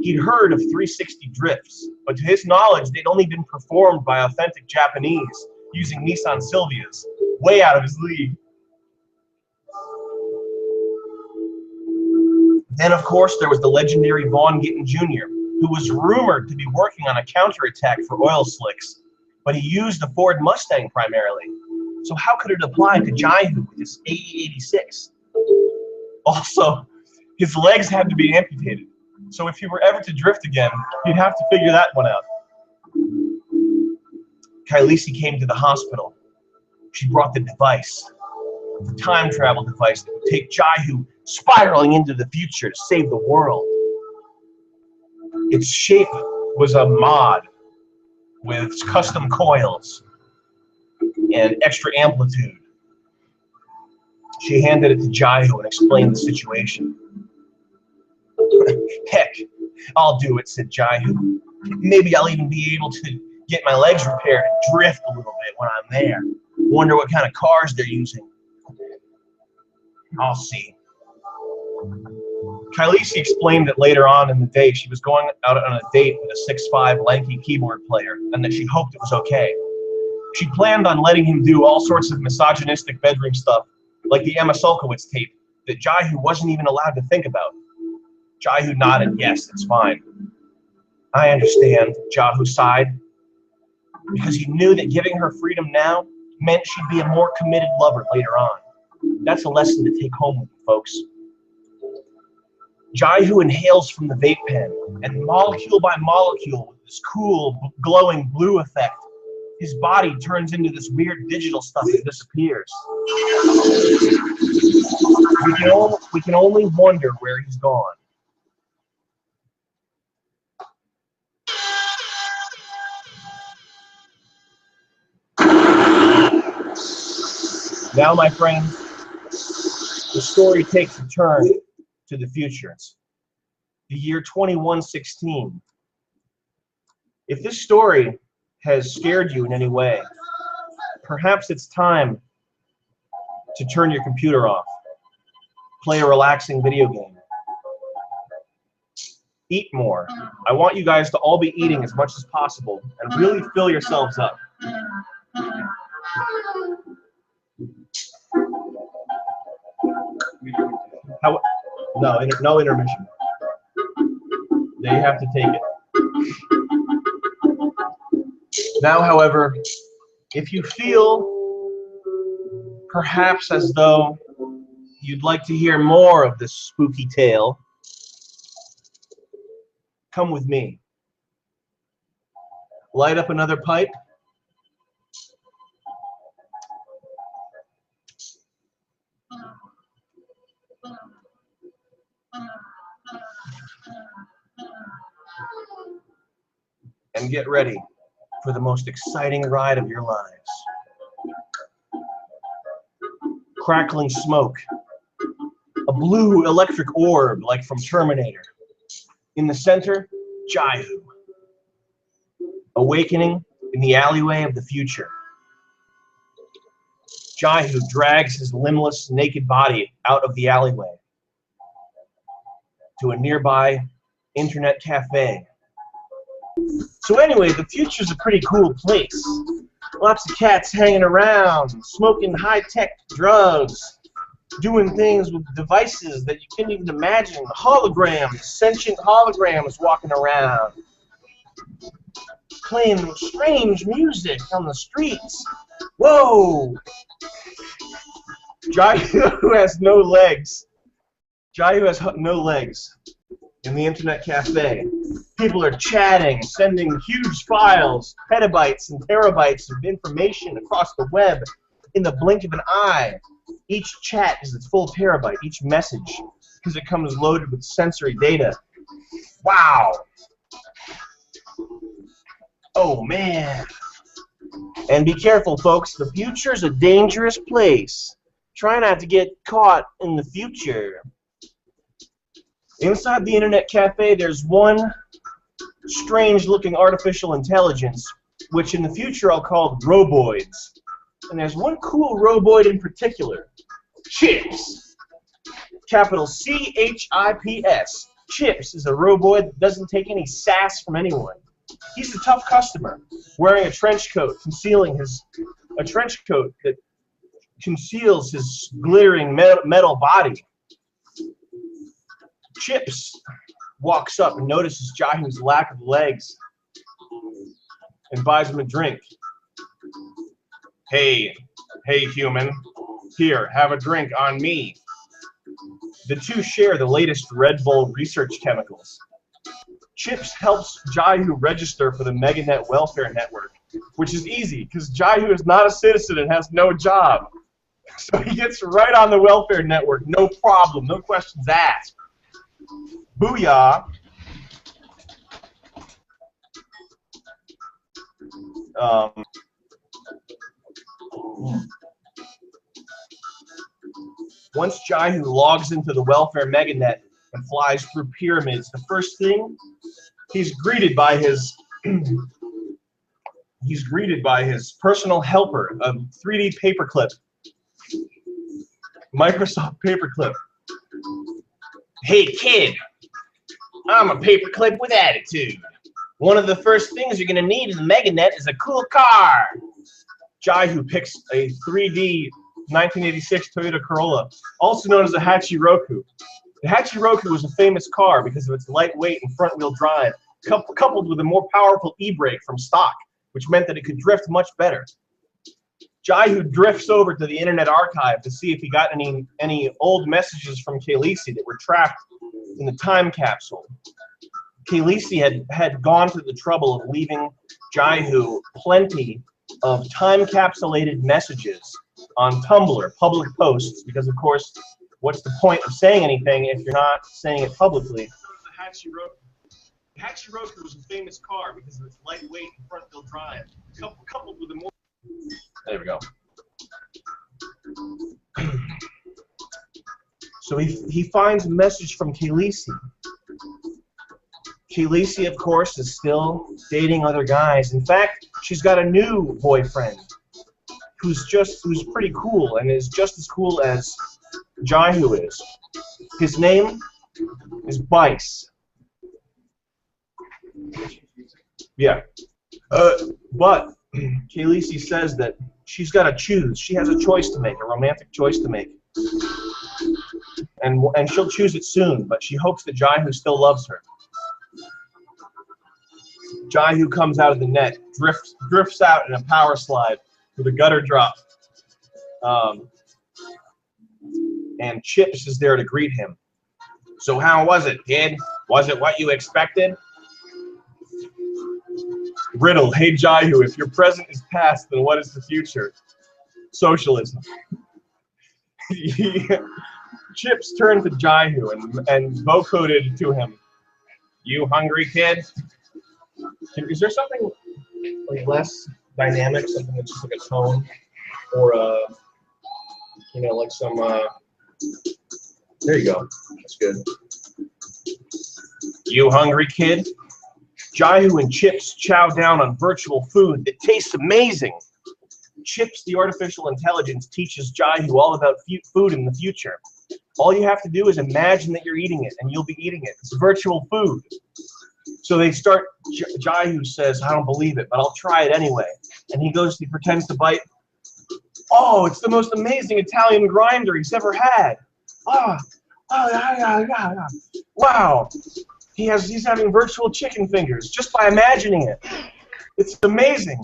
He'd heard of 360 drifts, but to his knowledge, they'd only been performed by authentic Japanese using Nissan Silvias, way out of his league. Then, of course, there was the legendary Vaughn Gittin Jr., who was rumored to be working on a counterattack for oil slicks, but he used a Ford Mustang primarily. So how could it apply to Jaihoo with his 8086? Also, his legs had to be amputated. So if he were ever to drift again, he'd have to figure that one out. Khaleesi came to the hospital. She brought the device, the time travel device that would take Jaihoo spiraling into the future to save the world. Its shape was a mod with custom coils and extra amplitude. She handed it to Jaihoo and explained the situation. Heck, I'll do it, said Jaihoo. Maybe I'll even be able to get my legs repaired and drift a little bit when I'm there. Wonder what kind of cars they're using. I'll see. Khaleesi explained that later on in the day she was going out on a date with a 6'5" lanky keyboard player and that she hoped it was okay. She planned on letting him do all sorts of misogynistic bedroom stuff, like the Emma Sulkowicz tape that Jaihoo wasn't even allowed to think about. Jaihoo nodded, yes, it's fine. I understand, Jaihoo sighed, because he knew that giving her freedom now meant she'd be a more committed lover later on. That's a lesson to take home with you, folks. Jaihoo inhales from the vape pen, and molecule by molecule, with this cool, glowing blue effect, his body turns into this weird digital stuff and disappears. We can only wonder where he's gone. Now, my friends, the story takes a turn to the future. The year 2116. If this story has scared you in any way, perhaps it's time to turn your computer off, play a relaxing video game, eat more. I want you guys to all be eating as much as possible and really fill yourselves up. No intermission. They have to take it. Now, however, if you feel perhaps as though you'd like to hear more of this spooky tale, come with me. Light up another pipe. And get ready for the most exciting ride of your lives. Crackling smoke, a blue electric orb like from Terminator. In the center, Jaihoo, awakening in the alleyway of the future. Jaihoo drags his limbless, naked body out of the alleyway to a nearby internet cafe. So anyway, the future's a pretty cool place. Lots of cats hanging around, smoking high-tech drugs, doing things with devices that you can't even imagine. Holograms, sentient holograms walking around, playing strange music on the streets. Whoa! Jaihoo has no legs. Jaihoo has no legs. in the internet cafe. People are chatting, sending huge files, petabytes and terabytes of information across the web in the blink of an eye. Each chat is its full terabyte, each message, because it comes loaded with sensory data. Wow. Oh, man. And be careful, folks. The future's a dangerous place. Try not to get caught in the future. Inside the internet cafe, there's one strange-looking artificial intelligence, which in the future I'll call roboids. And there's one cool roboid in particular, Chips. Capital C-H-I-P-S. Chips is a roboid that doesn't take any sass from anyone. He's a tough customer, wearing a trench coat, a trench coat that conceals his glittering metal body. Chips walks up and notices Jaihoo's lack of legs and buys him a drink. Hey human, here, have a drink on me. The two share the latest Red Bull research chemicals. Chips helps Jaihoo register for the MegaNet welfare network, which is easy because Jaihoo is not a citizen and has no job. So he gets right on the welfare network, no problem, no questions asked. Booyah. Once Jaihoo logs into the welfare meganet and flies through pyramids, the first thing he's greeted by his personal helper, a 3D paperclip, Microsoft paperclip. Hey kid, I'm a paperclip with attitude. One of the first things you're gonna need in the meganet is a cool car. Jaihoo picks a 3D 1986 Toyota Corolla, also known as a Hachiroku. The Hachiroku was a famous car because of its lightweight and front-wheel drive, coupled with a more powerful e-brake from stock, which meant that it could drift much better. Jaihoo drifts over to the Internet Archive to see if he got any old messages from Khaleesi that were trapped in the time capsule. Khaleesi had gone to the trouble of leaving Jaihoo plenty of time-capsulated messages on Tumblr, public posts, because of course, what's the point of saying anything if you're not saying it publicly? The Hachiroku was a famous car because of its lightweight and front-wheel drive, coupled with a more... There we go. So he finds a message from Khaleesi. Khaleesi, of course, is still dating other guys. In fact, she's got a new boyfriend who's pretty cool and is just as cool as Jaihoo is. His name is Bice. Yeah. But Khaleesi says that she's got to choose. She has a choice to make, a romantic choice to make. And she'll choose it soon, but she hopes that Jaihoo still loves her. Jaihoo comes out of the net, drifts out in a power slide with a gutter drop. And Chips is there to greet him. So how was it, kid? Was it what you expected? Riddle, hey Jaihoo, if your present is past, then what is the future? Socialism. Chips turned to Jaihoo and vocoded to him, "You hungry, kid?" Is there something like less dynamic, something that's just like a tone, or you know, like some there you go. That's good. You hungry, kid? Jaihoo and Chips chow down on virtual food that tastes amazing. Chips, the artificial intelligence, teaches Jaihoo all about food in the future. All you have to do is imagine that you're eating it, and you'll be eating it. It's virtual food. So they start, Jaihoo says, "I don't believe it, but I'll try it anyway." And he pretends to bite. "Oh, it's the most amazing Italian grinder he's ever had. Wow. He's having virtual chicken fingers just by imagining it. It's amazing."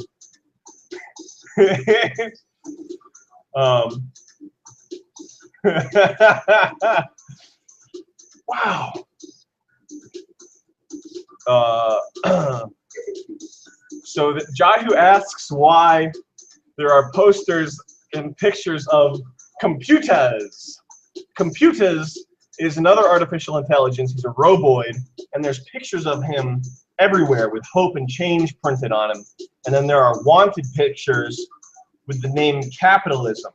Wow. So that Jaihoo asks why there are posters and pictures of computers. Computers is another artificial intelligence. He's a roboid, and there's pictures of him everywhere with hope and change printed on him. And then there are wanted pictures with the name capitalism.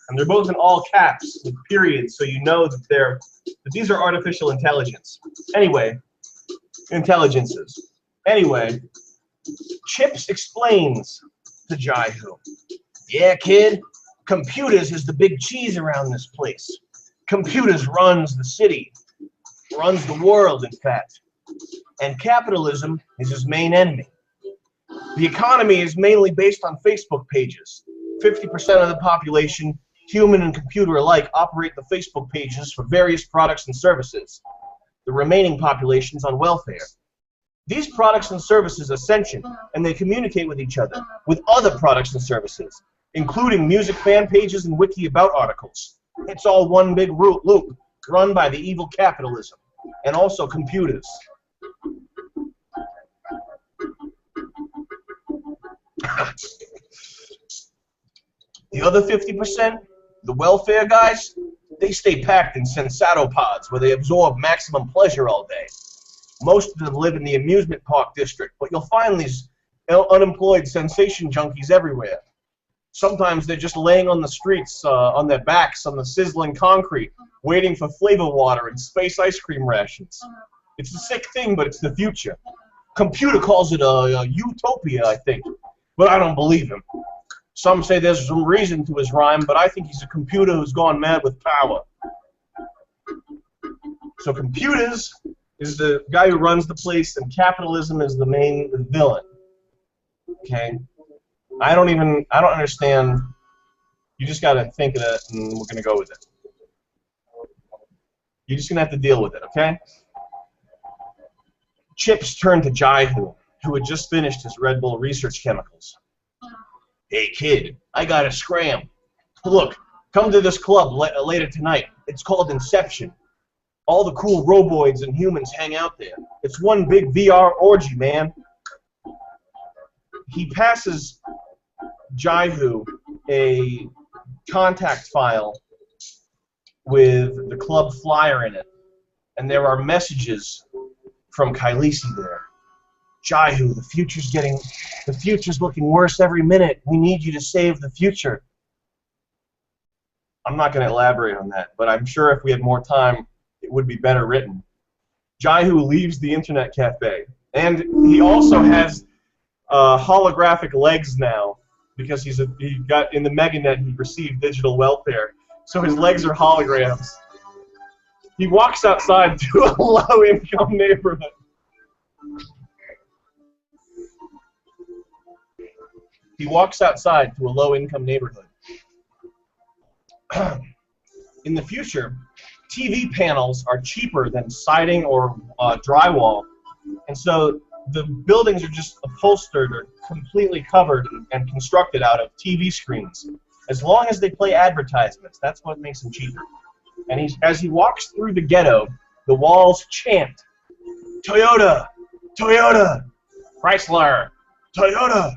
And they're both in all caps with periods, so you know that these are artificial intelligences. Anyway, Chips explains to Jaihoo, yeah, kid, computers is the big cheese around this place. Computers runs the city, runs the world, in fact. And capitalism is his main enemy. The economy is mainly based on Facebook pages. 50% of the population, human and computer alike, operate the Facebook pages for various products and services. The remaining population's on welfare. These products and services are sentient, and they communicate with each other, with other products and services, including music fan pages and wiki about articles. It's all one big loop, run by the evil capitalism, and also computers. The other 50%, the welfare guys, they stay packed in sensato pods where they absorb maximum pleasure all day. Most of them live in the amusement park district, but you'll find these unemployed sensation junkies everywhere. Sometimes they're just laying on the streets, on their backs, on the sizzling concrete, waiting for flavor water and space ice cream rations. It's a sick thing, but it's the future. Computer calls it a utopia, I think, but I don't believe him. Some say there's some reason to his rhyme, but I think he's a computer who's gone mad with power. So computers is the guy who runs the place, and capitalism is the main villain. Okay? I don't understand. You just got to think of it, and we're going to go with it. You're just going to have to deal with it, okay? Chips turned to Jaihoo, who had just finished his Red Bull research chemicals. Hey, kid, I got to scram. Look, come to this club later tonight. It's called Inception. All the cool roboids and humans hang out there. It's one big VR orgy, man. He passes Jaihoo a contact file with the club flyer in it, and there are messages from Kailisi there. Jaihoo, the future's looking worse every minute. We need you to save the future. I'm not going to elaborate on that, but I'm sure if we had more time, it would be better written. Jaihoo leaves the internet cafe, and he also has holographic legs now because he got in the Meganet. He received digital welfare, so his legs are holograms. He walks outside to a low-income neighborhood. He walks outside to a low-income neighborhood. In the future, TV panels are cheaper than siding or drywall, and so the buildings are just upholstered or completely covered and constructed out of TV screens. As long as they play advertisements, that's what makes them cheaper. And as he walks through the ghetto, the walls chant, Toyota, Toyota, Chrysler, Toyota.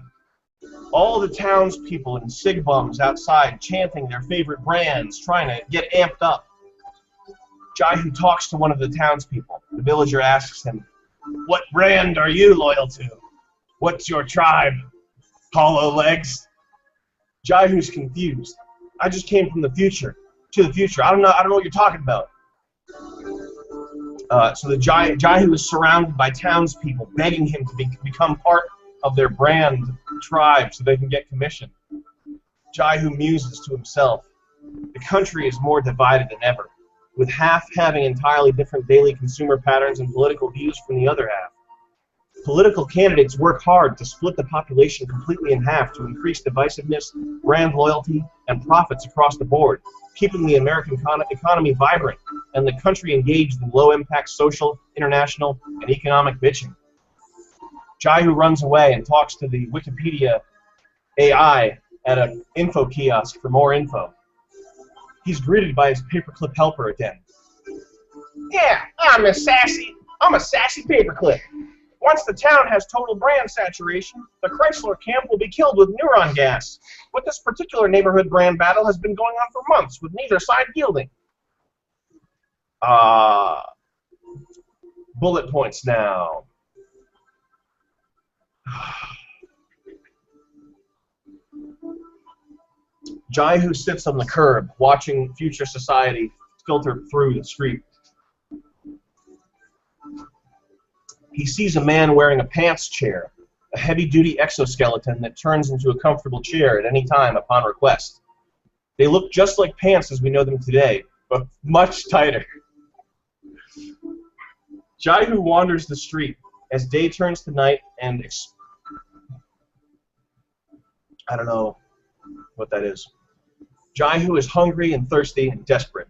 All the townspeople and sig bums outside chanting their favorite brands, trying to get amped up. Jaihoo talks to one of the townspeople. The villager asks him, "What brand are you loyal to? What's your tribe? Hollow legs?" Jaihoo's confused. "I just came from the future to the future. I don't know what you're talking about." So the Jaihoo is surrounded by townspeople begging him to become part of their brand tribe so they can get commission. Jaihoo muses to himself. The country is more divided than ever, with half having entirely different daily consumer patterns and political views from the other half. Political candidates work hard to split the population completely in half to increase divisiveness, brand loyalty, and profits across the board, keeping the American economy vibrant and the country engaged in low-impact social, international, and economic bitching. Jaihoo runs away and talks to the Wikipedia AI at an info kiosk for more info. He's greeted by his paperclip helper again. "Yeah, I'm a sassy paperclip. Once the town has total brand saturation, the Chrysler camp will be killed with neuron gas. But this particular neighborhood brand battle has been going on for months, with neither side yielding. Bullet points now. Jaihoo sits on the curb, watching future society filter through the street. He sees a man wearing a pants chair, a heavy-duty exoskeleton that turns into a comfortable chair at any time upon request. They look just like pants as we know them today, but much tighter. Jaihoo wanders the street as day turns to night and I don't know what that is. Jaihoo is hungry and thirsty and desperate.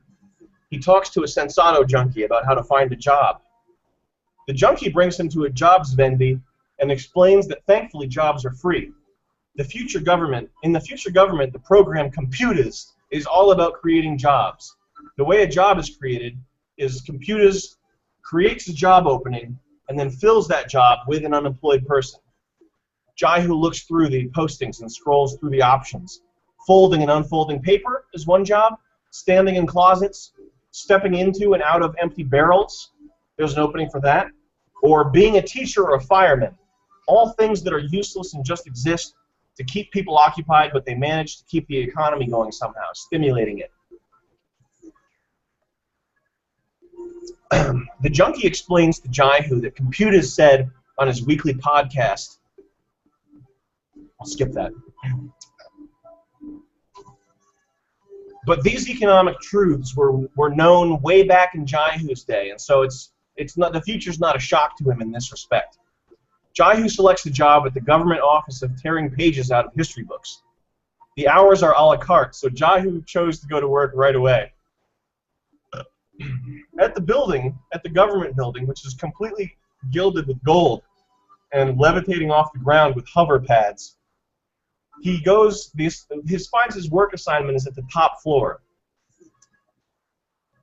He talks to a Sensato junkie about how to find a job. The junkie brings him to a jobs vendy and explains that thankfully jobs are free. In the future government, the program Computers is all about creating jobs. The way a job is created is Computers creates a job opening and then fills that job with an unemployed person. Jaihoo looks through the postings and scrolls through the options. Folding and unfolding paper is one job. Standing in closets, stepping into and out of empty barrels, there's an opening for that. Or being a teacher or a fireman. All things that are useless and just exist to keep people occupied, but they manage to keep the economy going somehow, stimulating it. The junkie explains to Jaihoo that Computers said on his weekly podcast, I'll skip that. But these economic truths were known way back in Jaihoo's day, and so the future's not a shock to him in this respect. Jaihoo selects a job at the government office of tearing pages out of history books. The hours are a la carte, so Jaihoo chose to go to work right away. At the government building, which is completely gilded with gold and levitating off the ground with hover pads, he finds his work assignment is at the top floor.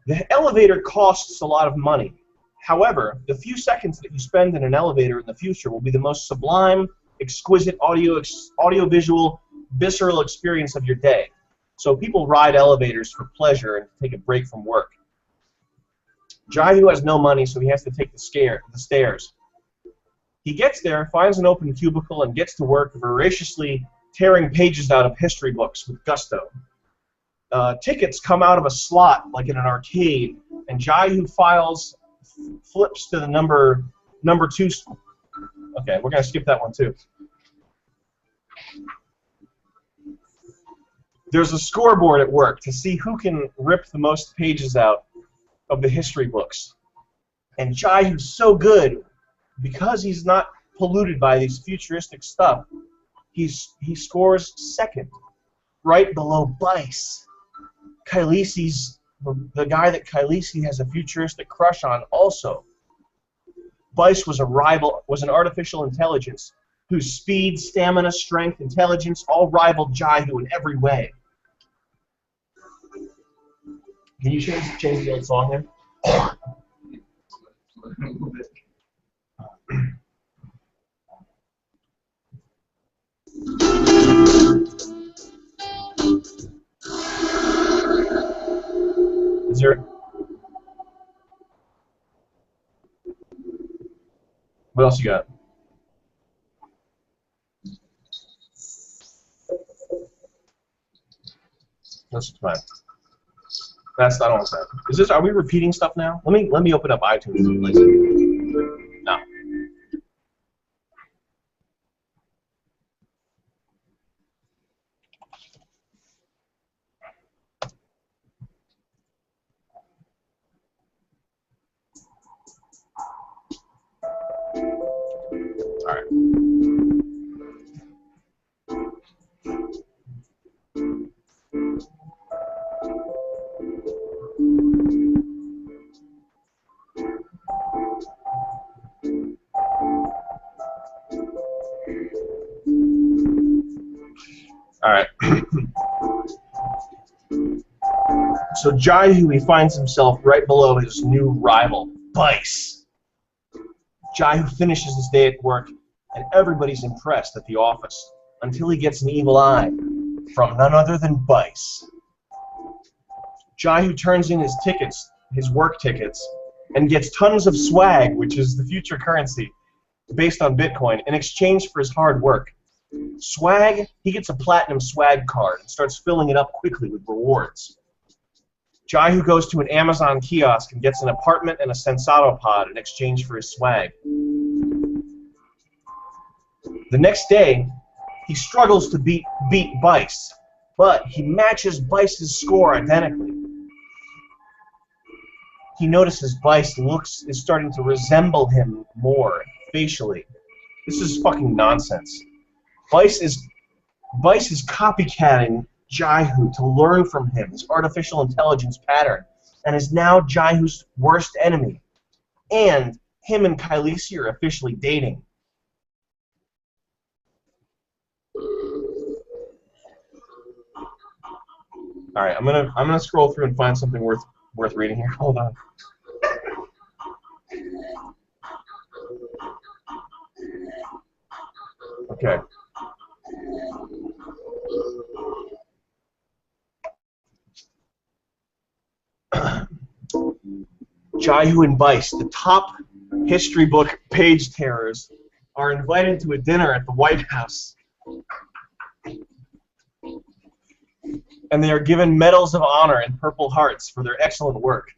The elevator costs a lot of money. However, the few seconds that you spend in an elevator in the future will be the most sublime, exquisite audio-visual, visceral experience of your day. So people ride elevators for pleasure and to take a break from work. Jaihoo has no money, so he has to take the stairs. He gets there, finds an open cubicle, and gets to work voraciously tearing pages out of history books with gusto. Tickets come out of a slot like in an arcade, and Jaihoo flips to the number 2. Okay, we're going to skip that one too. There's a scoreboard at work to see who can rip the most pages out of the history books. And Jaihoo's so good because he's not polluted by these futuristic stuff. He scores second, right below Bice. Kylisi's the guy that Kylisi has a futuristic crush on also. Bice was an artificial intelligence whose speed, stamina, strength, intelligence all rivaled Jaihoo in every way. Can you change the old song there? Is there? What else you got? That's fine. That's not all that. Is this? Are we repeating stuff now? Let me open up iTunes and replace it. No. All right. All right. So Jaihoo, he finds himself right below his new rival, Bice. Jaihoo finishes his day at work, and everybody's impressed at the office, until he gets an evil eye from none other than Bice. Jaihoo turns in his tickets, his work tickets, and gets tons of swag, which is the future currency, based on Bitcoin, in exchange for his hard work. Swag, he gets a platinum swag card and starts filling it up quickly with rewards. Jaihoo goes to an Amazon kiosk and gets an apartment and a Sensado pod in exchange for his swag. The next day, he struggles to beat Bice, but he matches Bice's score identically. He notices Bice is starting to resemble him more facially. This is fucking nonsense. Bice is copycatting Jaihoo to learn from him, his artificial intelligence pattern, and is now Jaihoo's worst enemy. And him and Kylisi are officially dating. All right, I'm gonna scroll through and find something worth reading here. Hold on. Okay. Jaihoo and Bice, the top history book page terrors, are invited to a dinner at the White House. And they are given medals of honor and Purple Hearts for their excellent work.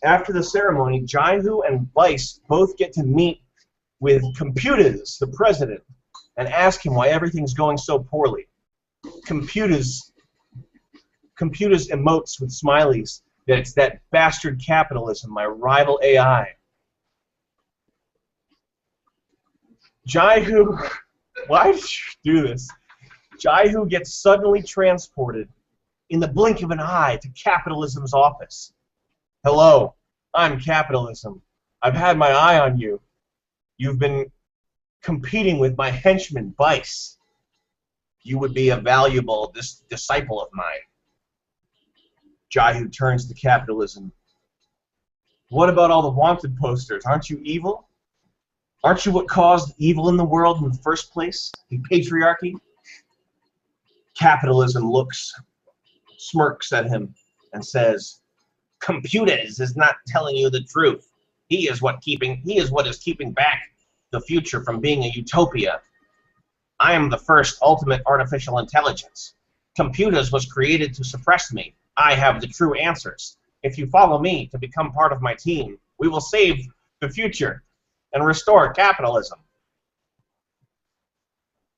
After the ceremony, Jaihoo and Bice both get to meet with Computers, the president, and ask him why everything's going so poorly. Computers emotes with smileys that it's that bastard capitalism, my rival AI. Jaihoo, why did you do this? Jaihoo gets suddenly transported in the blink of an eye to capitalism's office. Hello, I'm capitalism. I've had my eye on you. You've been competing with my henchman, Bice. You would be a valuable disciple of mine. Jaihoo turns to capitalism. What about all the wanted posters? Aren't you evil? Aren't you what caused evil in the world in the first place? The patriarchy? Capitalism smirks at him, and says, Computers is not telling you the truth. He is what is keeping back the future from being a utopia. I am the first ultimate artificial intelligence. Computers was created to suppress me. I have the true answers. If you follow me to become part of my team, we will save the future and restore capitalism.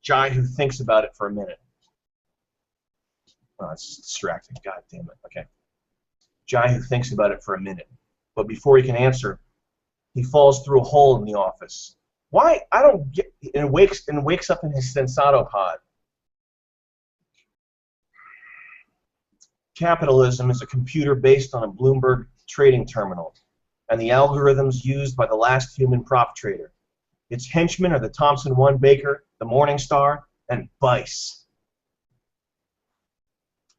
Jaihoo thinks about it for a minute. Oh, it's distracting. God damn it. Okay. Jaihoo thinks about it for a minute, but before he can answer, he falls through a hole in the office. Why? I don't get. And wakes up in his Sensado pod. Capitalism is a computer based on a Bloomberg trading terminal, and the algorithms used by the last human prop trader. Its henchmen are the Thompson 1 Baker, the Morning Star, and Bice.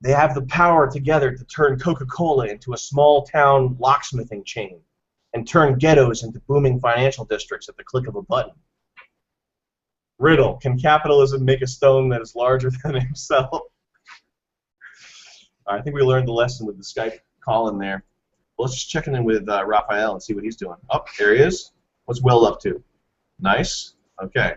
They have the power together to turn Coca-Cola into a small-town locksmithing chain and turn ghettos into booming financial districts at the click of a button. Riddle, can capitalism make a stone that is larger than himself? I think we learned the lesson with the Skype call in there. Well, let's just check in with Raphael and see what he's doing. Oh, there he is. What's Will up to? Nice. Okay.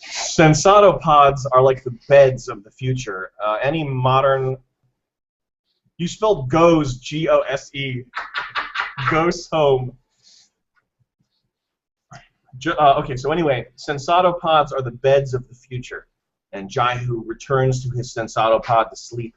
Sensado pods are like the beds of the future. Any modern... You spelled GOES, G-O-S-E. Ghost home. Okay, so anyway, Sensado pods are the beds of the future, and Jaihoo returns to his Sensado pod to sleep.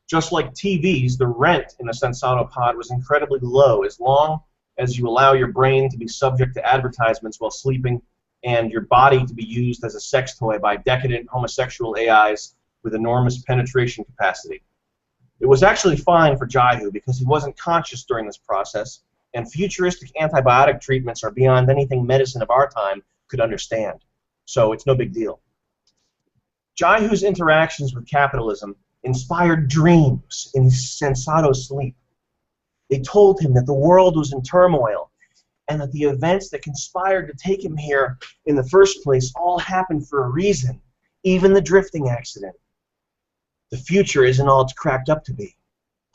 Just like TVs, the rent in a Sensado pod was incredibly low as long as you allow your brain to be subject to advertisements while sleeping and your body to be used as a sex toy by decadent homosexual AIs with enormous penetration capacity. It was actually fine for Jaihoo because he wasn't conscious during this process, and futuristic antibiotic treatments are beyond anything medicine of our time could understand. So it's no big deal. Jaihoo's interactions with capitalism inspired dreams in his sensato sleep. They told him that the world was in turmoil and that the events that conspired to take him here in the first place all happened for a reason, even the drifting accident. The future isn't all it's cracked up to be.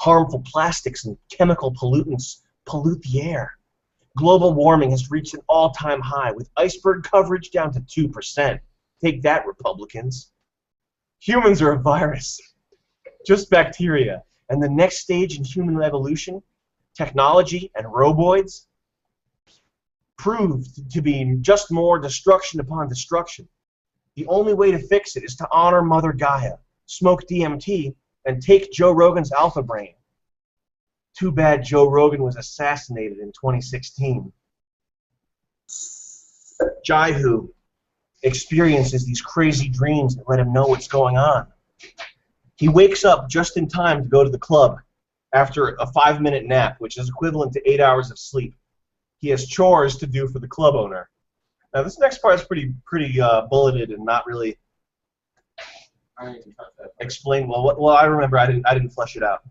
Harmful plastics and chemical pollutants pollute the air. Global warming has reached an all-time high, with iceberg coverage down to 2%. Take that, Republicans. Humans are a virus, just bacteria. And the next stage in human evolution, technology and roboids, proved to be just more destruction upon destruction. The only way to fix it is to honor Mother Gaia, smoke DMT, and take Joe Rogan's alpha brain. Too bad Joe Rogan was assassinated in 2016. Jaihoo experiences these crazy dreams that let him know what's going on. He wakes up just in time to go to the club after a 5-minute nap, which is equivalent to 8 hours of sleep. He has chores to do for the club owner. Now this next part is pretty bulleted and not really explained well. Well, I remember I didn't flesh it out.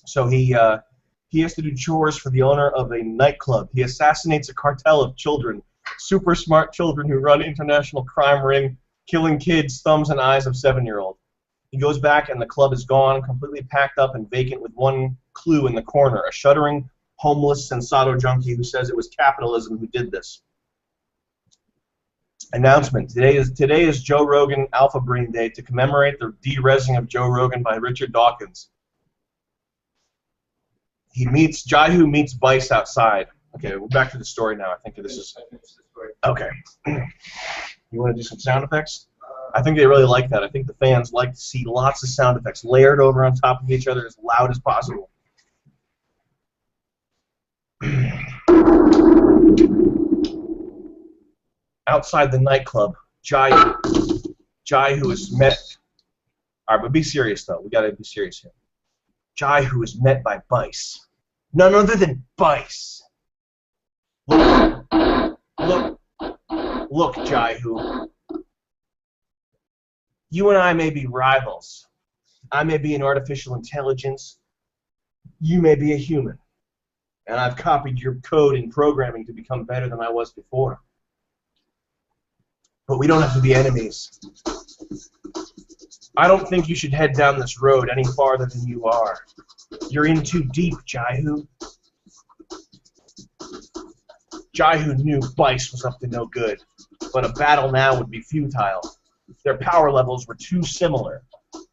So he has to do chores for the owner of a nightclub. He assassinates a cartel of children, super smart children who run international crime ring, killing kids, thumbs and eyes of 7-year-old. He goes back and the club is gone, completely packed up and vacant, with one clue in the corner: a shuddering, homeless sensato junkie who says it was capitalism who did this. Announcement: Today is Joe Rogan Alpha Brain Day to commemorate the de-resing of Joe Rogan by Richard Dawkins. Jaihoo meets Bice outside. Okay, we're back to the story now. I think this is okay. You want to do some sound effects? I think they really like that. I think the fans like to see lots of sound effects layered over on top of each other as loud as possible. Outside the nightclub, Jaihoo is met. All right, but be serious though. We gotta be serious here. Jaihoo is met by Bice, none other than Bice. Look, Jaihoo. You and I may be rivals. I may be an artificial intelligence. You may be a human. And I've copied your code in programming to become better than I was before. But we don't have to be enemies. I don't think you should head down this road any farther than you are. You're in too deep, Jaihoo. Jaihoo knew Bice was up to no good, but a battle now would be futile. Their power levels were too similar.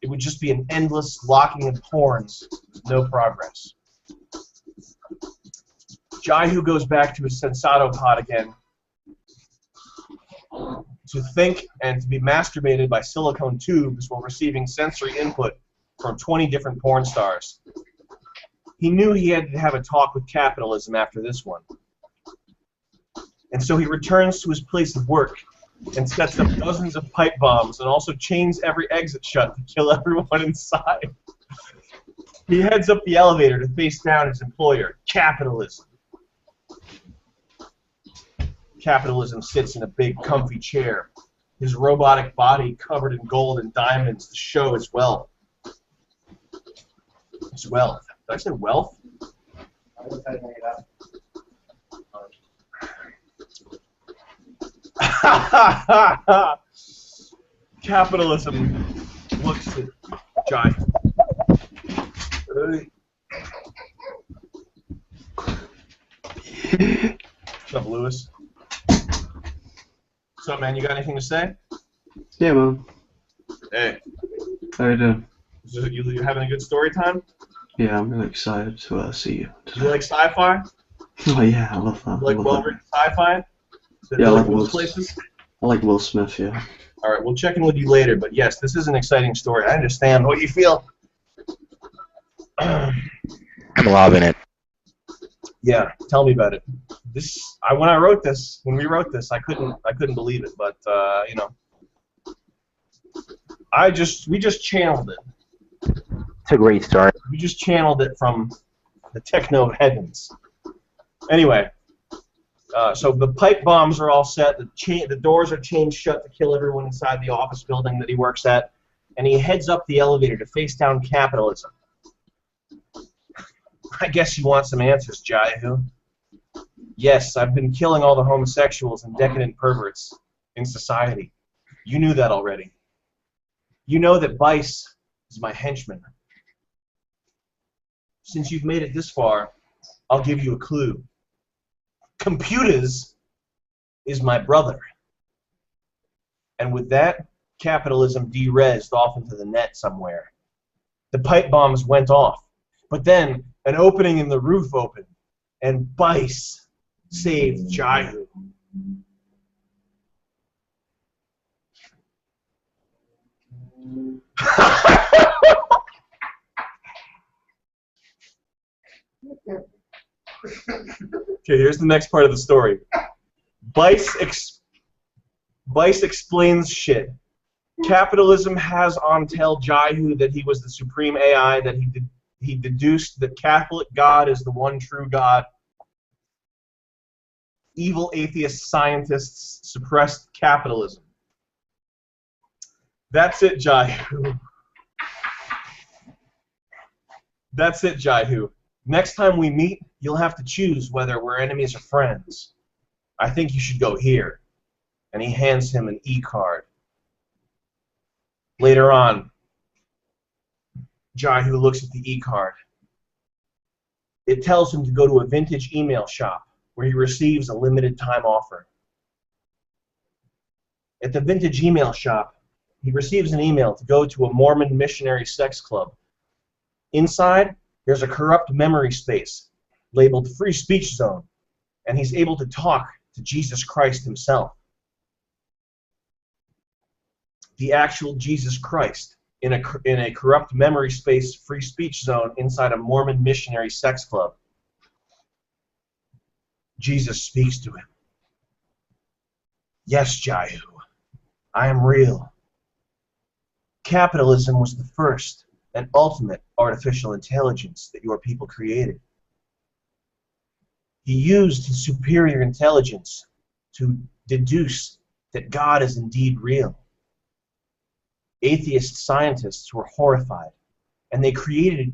It would just be an endless locking of horns with no progress. Jaihoo goes back to his sensato pod again to think and to be masturbated by silicone tubes while receiving sensory input from 20 different porn stars. He knew he had to have a talk with capitalism after this one. And so he returns to his place of work and sets up dozens of pipe bombs and also chains every exit shut to kill everyone inside. He heads up the elevator to face down his employer, capitalism. Capitalism sits in a big, comfy chair, his robotic body covered in gold and diamonds to show his wealth. His wealth. Did I say wealth? Capitalism looks at Jaihoo. What's up, Lewis? What's up, man? You got anything to say? Yeah, man. Hey. How you doing? You having a good story time? Yeah, I'm really excited to see you. Do you like sci-fi? Oh yeah, I love that. You like well-written sci-fi? Yeah, I like Will Smith, yeah. All right, we'll check in with you later, but yes, this is an exciting story. I understand what you feel. I'm loving it. Yeah, tell me about it. When we wrote this, I couldn't believe it, but you know, we just channeled it. It's a great story. We just channeled it from the techno heavens. Anyway, so the pipe bombs are all set. The doors are chained shut to kill everyone inside the office building that he works at, and he heads up the elevator to face down capitalism. I guess you want some answers, Jaihoo. Yes, I've been killing all the homosexuals and decadent perverts in society. You knew that already. You know that Vice is my henchman. Since you've made it this far, I'll give you a clue. Computers is my brother. And with that, capitalism de-rezzed off into the net somewhere. The pipe bombs went off, but then an opening in the roof opened, and Vice saved Jaihoo. Okay, here's the next part of the story. Vice explains shit. Capitalism has on tell Jaihoo that he was the supreme AI, that he deduced that Catholic God is the one true God. Evil atheist scientists suppressed capitalism. That's it, Jaihoo. That's it, Jaihoo. Next time we meet, you'll have to choose whether we're enemies or friends. I think you should go here. And he hands him an e-card. Later on, Jaihoo looks at the e-card. It tells him to go to a vintage email shop where he receives a limited time offer. At the vintage email shop, he receives an email to go to a Mormon missionary sex club. Inside, there's a corrupt memory space labeled Free Speech Zone, and he's able to talk to Jesus Christ himself. The actual Jesus Christ in a corrupt memory space free speech zone inside a Mormon missionary sex club. Jesus speaks to him. Yes, Jaihoo, I am real. Capitalism was the first and ultimate artificial intelligence that your people created. He used his superior intelligence to deduce that God is indeed real. Atheist scientists were horrified, and they created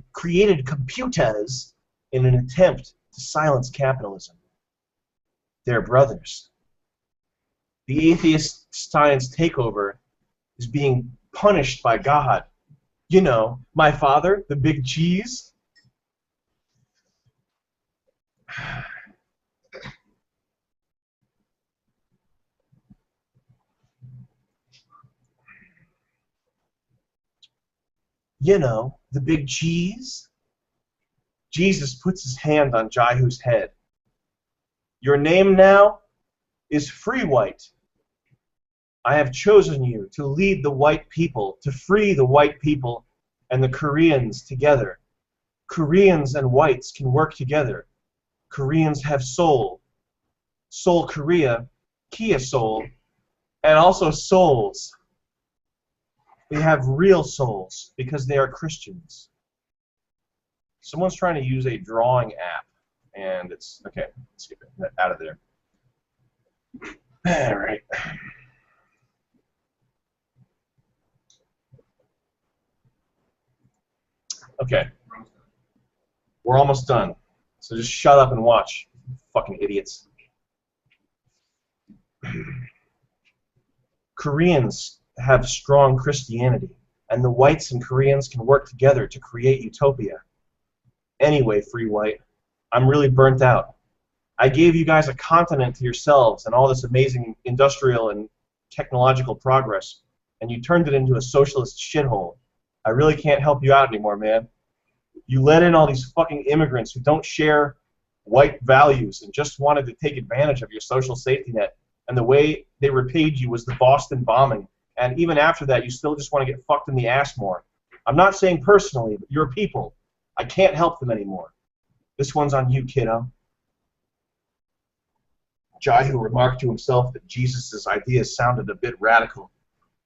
computers in an attempt to silence capitalism. They're brothers. The atheist science takeover is being punished by God. You know, my father, the big cheese. You know, the big cheese. Jesus puts his hand on Jaihoo's head. Your name now is Free White. I have chosen you to lead the white people, to free the white people and the Koreans together. Koreans and whites can work together. Koreans have soul. Seoul, Korea, Kia Seoul, and also souls. They have real souls because they are Christians. Someone's trying to use a drawing app, and it's okay. Let's get that out of there. All right. Okay. We're almost done. So just shut up and watch, fucking idiots. Koreans have strong Christianity, and the whites and Koreans can work together to create utopia. Anyway, Free White, I'm really burnt out. I gave you guys a continent to yourselves and all this amazing industrial and technological progress, and you turned it into a socialist shithole. I really can't help you out anymore, man. You let in all these fucking immigrants who don't share white values and just wanted to take advantage of your social safety net, and the way they repaid you was the Boston bombing. And even after that, you still just want to get fucked in the ass more. I'm not saying personally, but you're people. I can't help them anymore. This one's on you, kiddo. Jaihoo remarked to himself that Jesus' ideas sounded a bit radical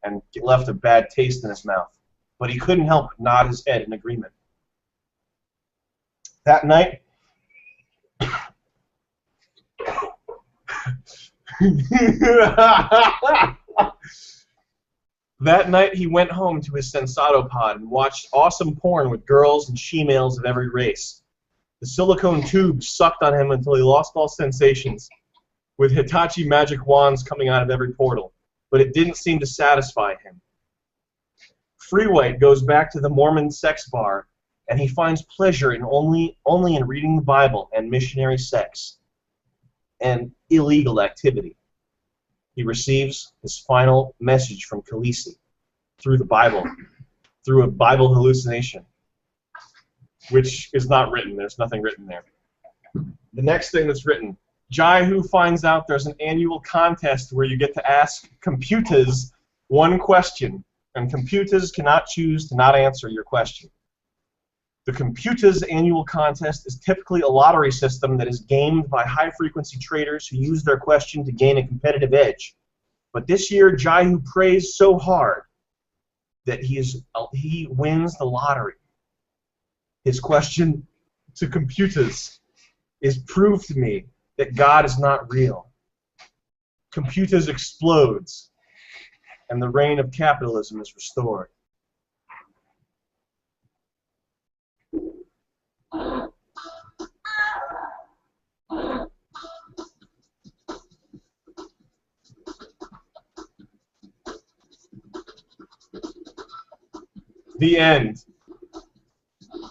and left a bad taste in his mouth, but he couldn't help but nod his head in agreement. That night, That night he went home to his Sensado pod and watched awesome porn with girls and she-males of every race. The silicone tube sucked on him until he lost all sensations, with Hitachi magic wands coming out of every portal, but it didn't seem to satisfy him. Freewhite goes back to the Mormon sex bar, and he finds pleasure in only in reading the Bible and missionary sex and illegal activity. He receives his final message from Khaleesi through the Bible, through a Bible hallucination, which is not written. There's nothing written there. The next thing that's written, Jaihoo finds out there's an annual contest where you get to ask computers one question, and computers cannot choose to not answer your question. The computers annual contest is typically a lottery system that is gamed by high-frequency traders who use their question to gain a competitive edge. But this year, Jaihoo prays so hard that he wins the lottery. His question to computers is, prove to me that God is not real. Computers explodes, and the reign of capitalism is restored. The end.